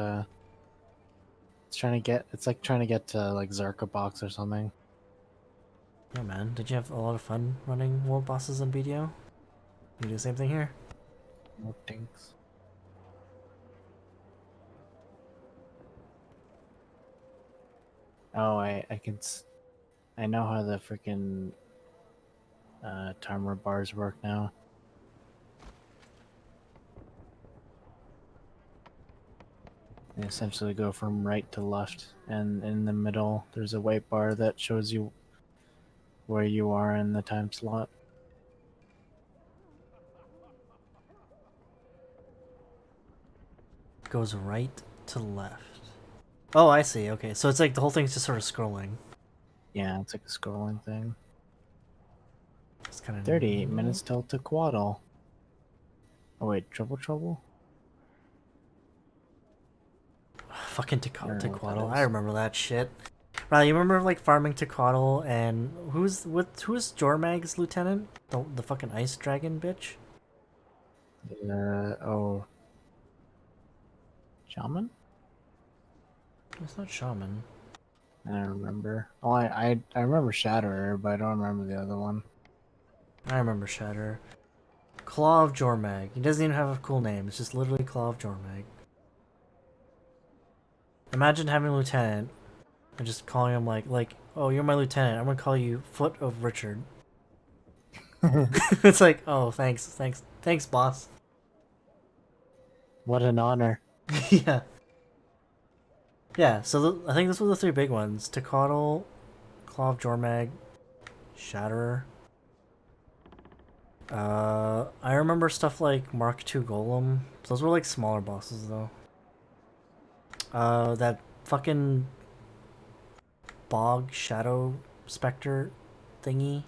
it's like trying to get like Zarka box or something. Yeah man, did you have a lot of fun running world bosses in BDO? You do the same thing here? No tinks. Oh, I know how the freaking timer bars work now. They essentially go from right to left, and in the middle there's a white bar that shows you where you are in the time slot. Goes right to left. Oh, I see. Okay, so it's like the whole thing's just sort of scrolling. Yeah, it's like a scrolling thing. It's kind of 38 minutes till Tequaddle. Oh wait, Trouble? fucking I don't know what that Tequaddle. I is. remember that shit. Riley, you remember like farming Tequaddle and who's Jormag's lieutenant? The fucking ice dragon bitch? Oh. Shaman? It's not Shaman. I don't remember. Oh, I remember Shatterer, but I don't remember the other one. I remember Shatter. Claw of Jormag. He doesn't even have a cool name. It's just literally Claw of Jormag. Imagine having a lieutenant and just calling him like, oh, you're my lieutenant. I'm gonna call you Foot of Richard. It's like, oh, thanks, boss. What an honor. Yeah. Yeah, so I think those were the three big ones. Tequaddle, Claw of Jormag, Shatterer. I remember stuff like Mark II Golem. Those were like smaller bosses though. That fucking Bog Shadow Spectre thingy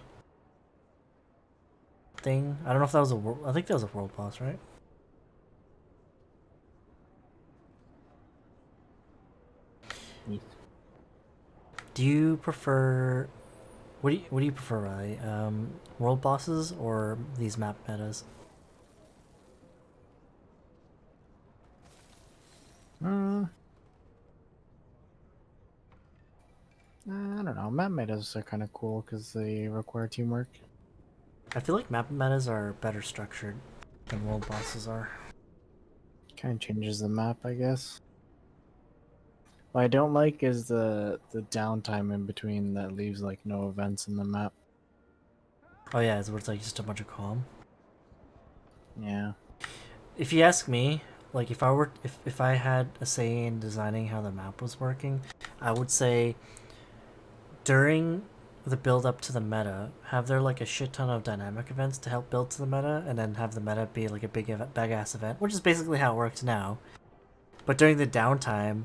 thing. I don't know if that was I think that was a world boss, right? Do you prefer what do you prefer, Riley? World bosses or these map metas? I don't know. Map metas are kind of cool because they require teamwork. I feel like map metas are better structured than world bosses are. Kind of changes the map, I guess. What I don't like is the downtime in between that leaves like no events in the map. Oh yeah, it's where it's like just a bunch of calm. Yeah. If you ask me, like if I had a say in designing how the map was working, I would say during the build up to the meta, have there like a shit ton of dynamic events to help build to the meta, and then have the meta be like a big ass event, which is basically how it works now. But during the downtime,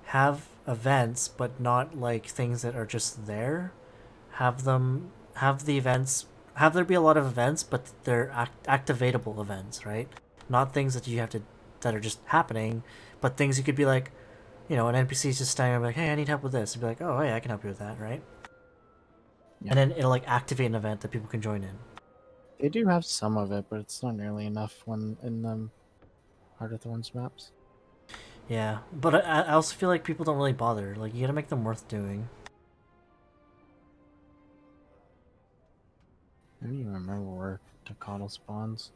have events, but not like things that are just there. Have the events, have there be a lot of events, but they're activatable events, right? Not things that you have to that are just happening, but things you could be like, you know, an NPC is just standing there like, hey, I need help with this. And be like, oh, hey, I can help you with that, right? Yeah. And then it'll like activate an event that people can join in. They do have some of it, but it's not nearly enough when in the Heart of Thorns maps. Yeah, but I also feel like people don't really bother. Like, you gotta make them worth doing. I don't even remember where Takata spawns.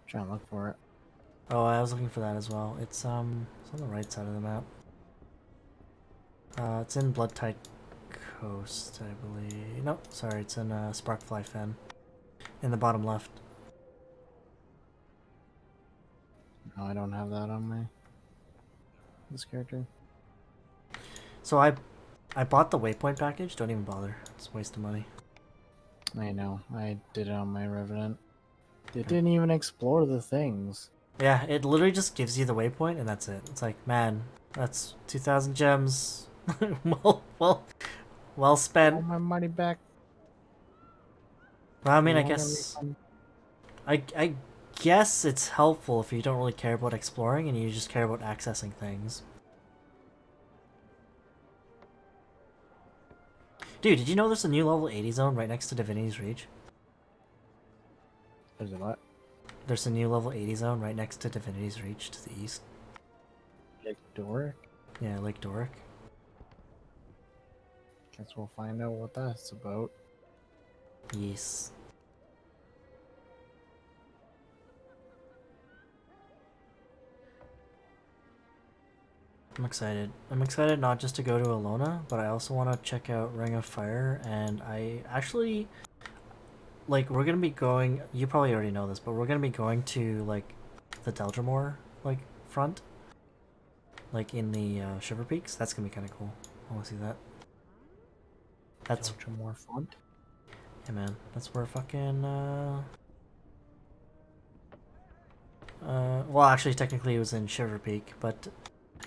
Try and look for it. Oh, I was looking for that as well. It's on the right side of the map. It's in Bloodtide Coast, I believe. No, sorry, it's in Sparkfly Fen. In the bottom left. No, I don't have that on this character. So I bought the Waypoint package. Don't even bother. It's a waste of money. I know. I did it on my Revenant. It didn't even explore the things. Yeah, it literally just gives you the waypoint and that's it. It's like, man, that's 2,000 gems. well spent. I want my money back. Well, I mean, I guess it's helpful if you don't really care about exploring and you just care about accessing things. Dude, did you know there's a new level 80 zone right next to Divinity's Reach? There's a what? There's a new level 80 zone right next to Divinity's Reach to the east. Lake Doric? Yeah, Lake Doric. Guess we'll find out what that's about. Yes. I'm excited. I'm excited not just to go to Alona, but I also want to check out Ring of Fire. And I actually, like, we're gonna be going. You probably already know this, but we're gonna be going to like the Deldrimor like front, like in the Shiver Peaks. That's gonna be kind of cool. I want to see that. That's Deldrimor front. Yeah, man. That's where fucking well, actually, technically, it was in Shiver Peak, but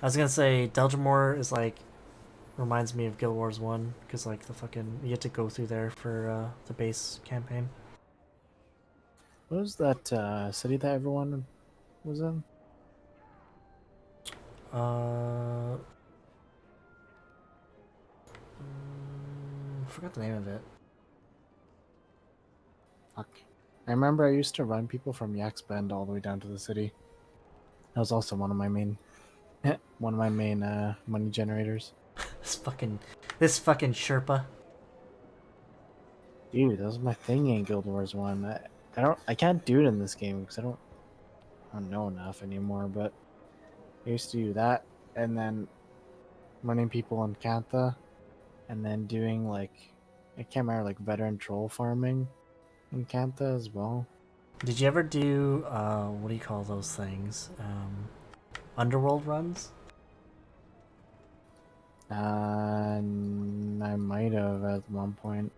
I was gonna say Deldrimor is like reminds me of Guild Wars 1 because like the fucking you had to go through there for the base campaign. What was that city that everyone was in? Forgot the name of it. Fuck. I remember I used to run people from Yak's Bend all the way down to the city. That was also one of my main money generators. this fucking Sherpa. Dude, that was my thing in Guild Wars 1. I can't do it in this game because I don't know enough anymore, but I used to do that and then running people on Cantha and then doing like I can't remember like veteran troll farming in Cantha as well. Did you ever do what do you call those things? Underworld runs? I might have at one point.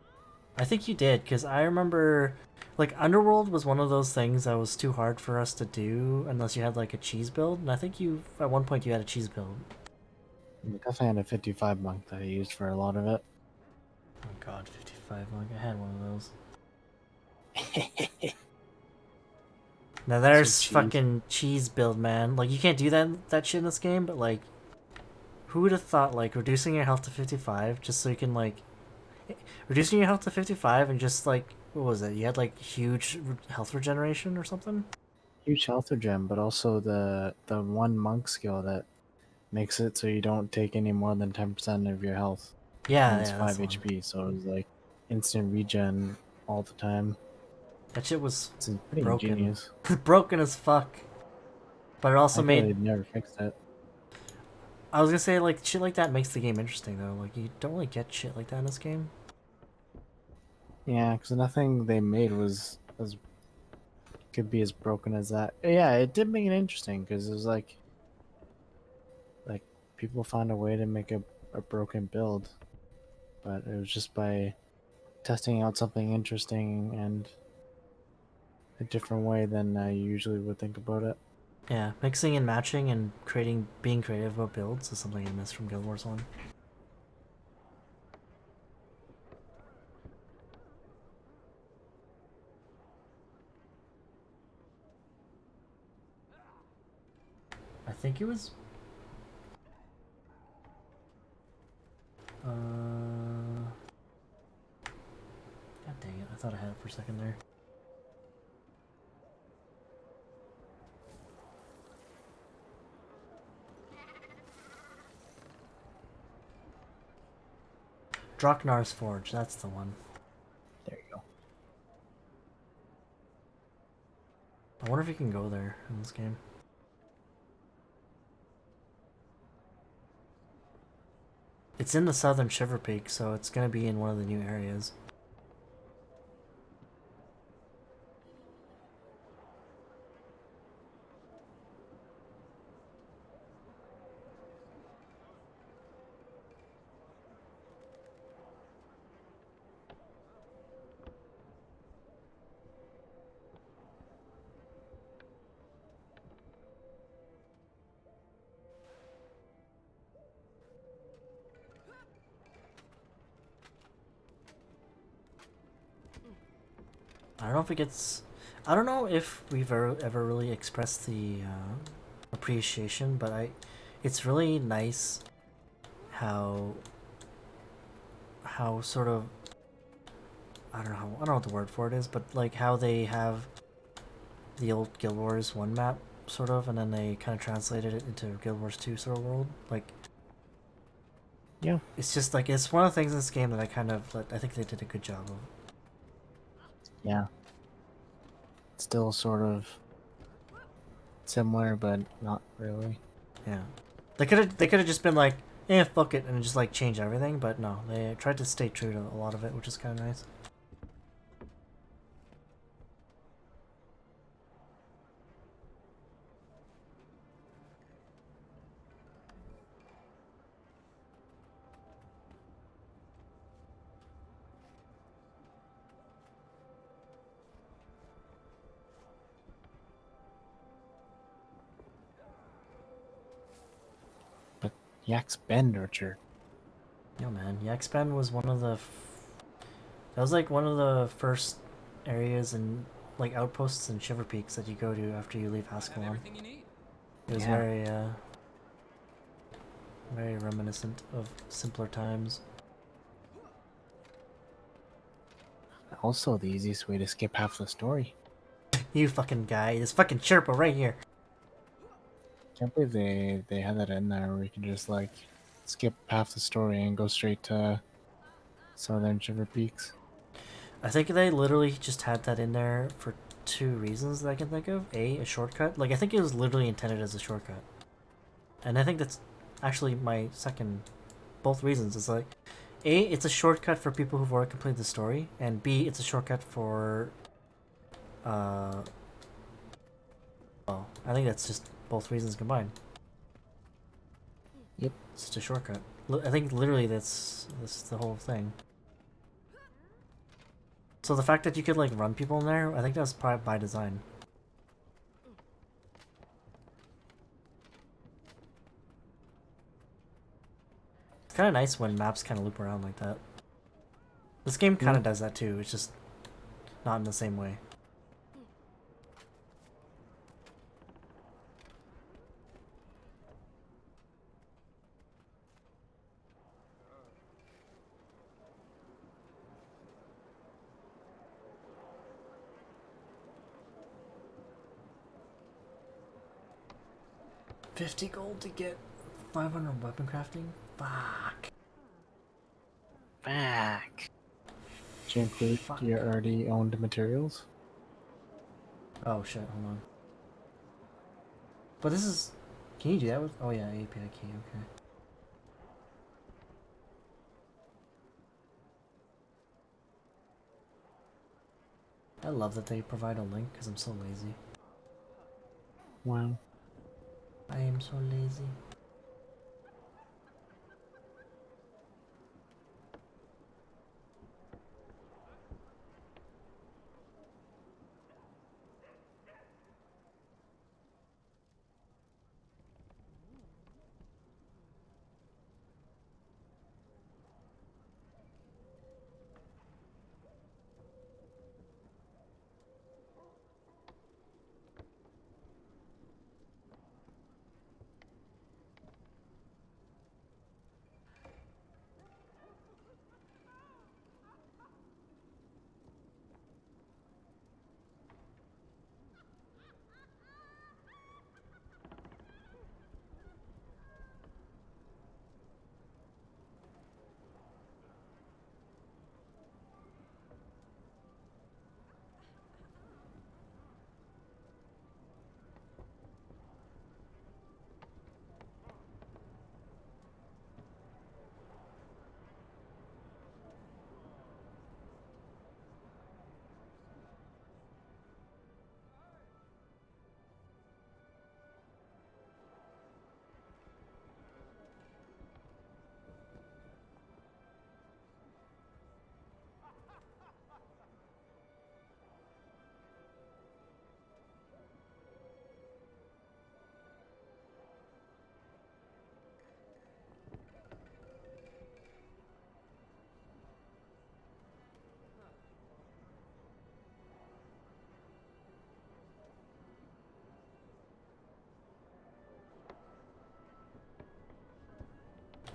I think you did, because I remember, like, Underworld was one of those things that was too hard for us to do unless you had, like, a cheese build, and I think at one point you had a cheese build. I definitely had a 55 monk that I used for a lot of it. Oh god, 55 monk, I had one of those. Now there's fucking cheese build, man. Like, you can't do that shit in this game, but, like, who would have thought, like, reducing your health to 55 just so you can, like, reducing your health to 55 and just, like, what was it? You had, like, huge health regeneration or something? Huge health regen, but also the one monk skill that makes it so you don't take any more than 10% of your health. Yeah, and it's yeah, 5 HP, so it was like instant regen all the time. That shit was it's pretty broken. ingenious. Broken as fuck. But it also made. They'd never fixed it. I was gonna say, like, shit like that makes the game interesting, though. Like, you don't really get shit like that in this game. Yeah, because nothing they made was as could be as broken as that. Yeah, it did make it interesting because it was like people found a way to make a broken build, but it was just by testing out something interesting and a different way than I usually would think about it. Yeah, mixing and matching and being creative about builds is something I miss from Guild Wars 1. I think it was. God dang it! I thought I had it for a second there. Draknar's Forge, that's the one. There you go. I wonder if you can go there in this game. It's in the southern Shiver Peak, so it's gonna be in one of the new areas. I don't know if it gets. I don't know if we've ever really expressed the appreciation, but it's really nice how sort of I don't know what the word for it is, but like how they have the old Guild Wars 1 map sort of, and then they kind of translated it into Guild Wars 2 sort of world. Like, yeah, it's just like it's one of the things in this game that I think they did a good job of. Yeah. Still sort of similar, but not really. Yeah. They could have just been like, eh, fuck it, and just like change everything. But no, they tried to stay true to a lot of it, which is kind of nice. But Yak's been nurtured. Yo, man, Yaxpen was one of the. That was like one of the first areas and like outposts and Shiver Peaks that you go to after you leave Ascalon. It was very reminiscent of simpler times. Also, the easiest way to skip half the story. You fucking guy, this fucking Sherpa right here. Can't believe they had that in there where you can just like skip half the story and go straight to Southern Shiver Peaks. I think they literally just had that in there for two reasons that I can think of. A shortcut. Like, I think it was literally intended as a shortcut. And I think that's actually my second... Both reasons. It's like, A, it's a shortcut for people who've already completed the story. And B, it's a shortcut for... Well, I think that's just both reasons combined. Yep. It's just a shortcut. I think literally that's the whole thing. So the fact that you could like run people in there, I think that was probably by design. It's kind of nice when maps kind of loop around like that. This game kind of does that too, it's just not in the same way. $50 gold to get 500 weapon crafting? Fuck. Fuck. Did you include your already owned materials? Oh shit, hold on. But this is... Can you do that with... Oh yeah, API key, okay. I love that they provide a link because I'm so lazy. Wow. I am so lazy.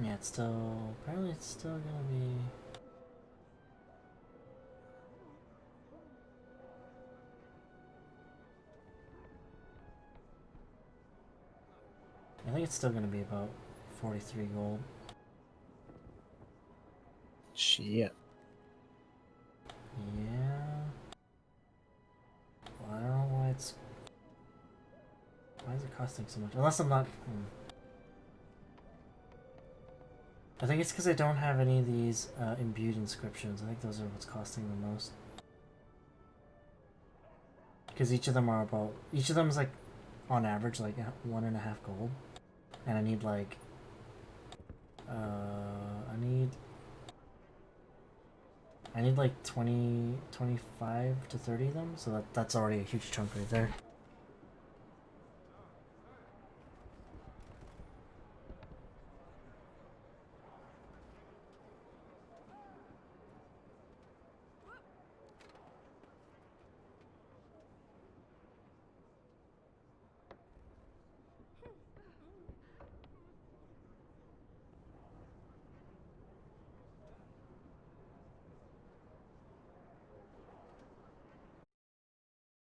Yeah, it's still... Apparently it's still gonna be... I think it's still gonna be about 43 gold. Shit. Yeah. Well, I don't know why it's... Why is it costing so much? Unless I'm not... I think it's because I don't have any of these imbued inscriptions. I think those are what's costing the most. Because each of them are about... Each of them is like, on average, like 1.5 gold. And I need like... I need like 25 to 30 of them, so that's already a huge chunk right there.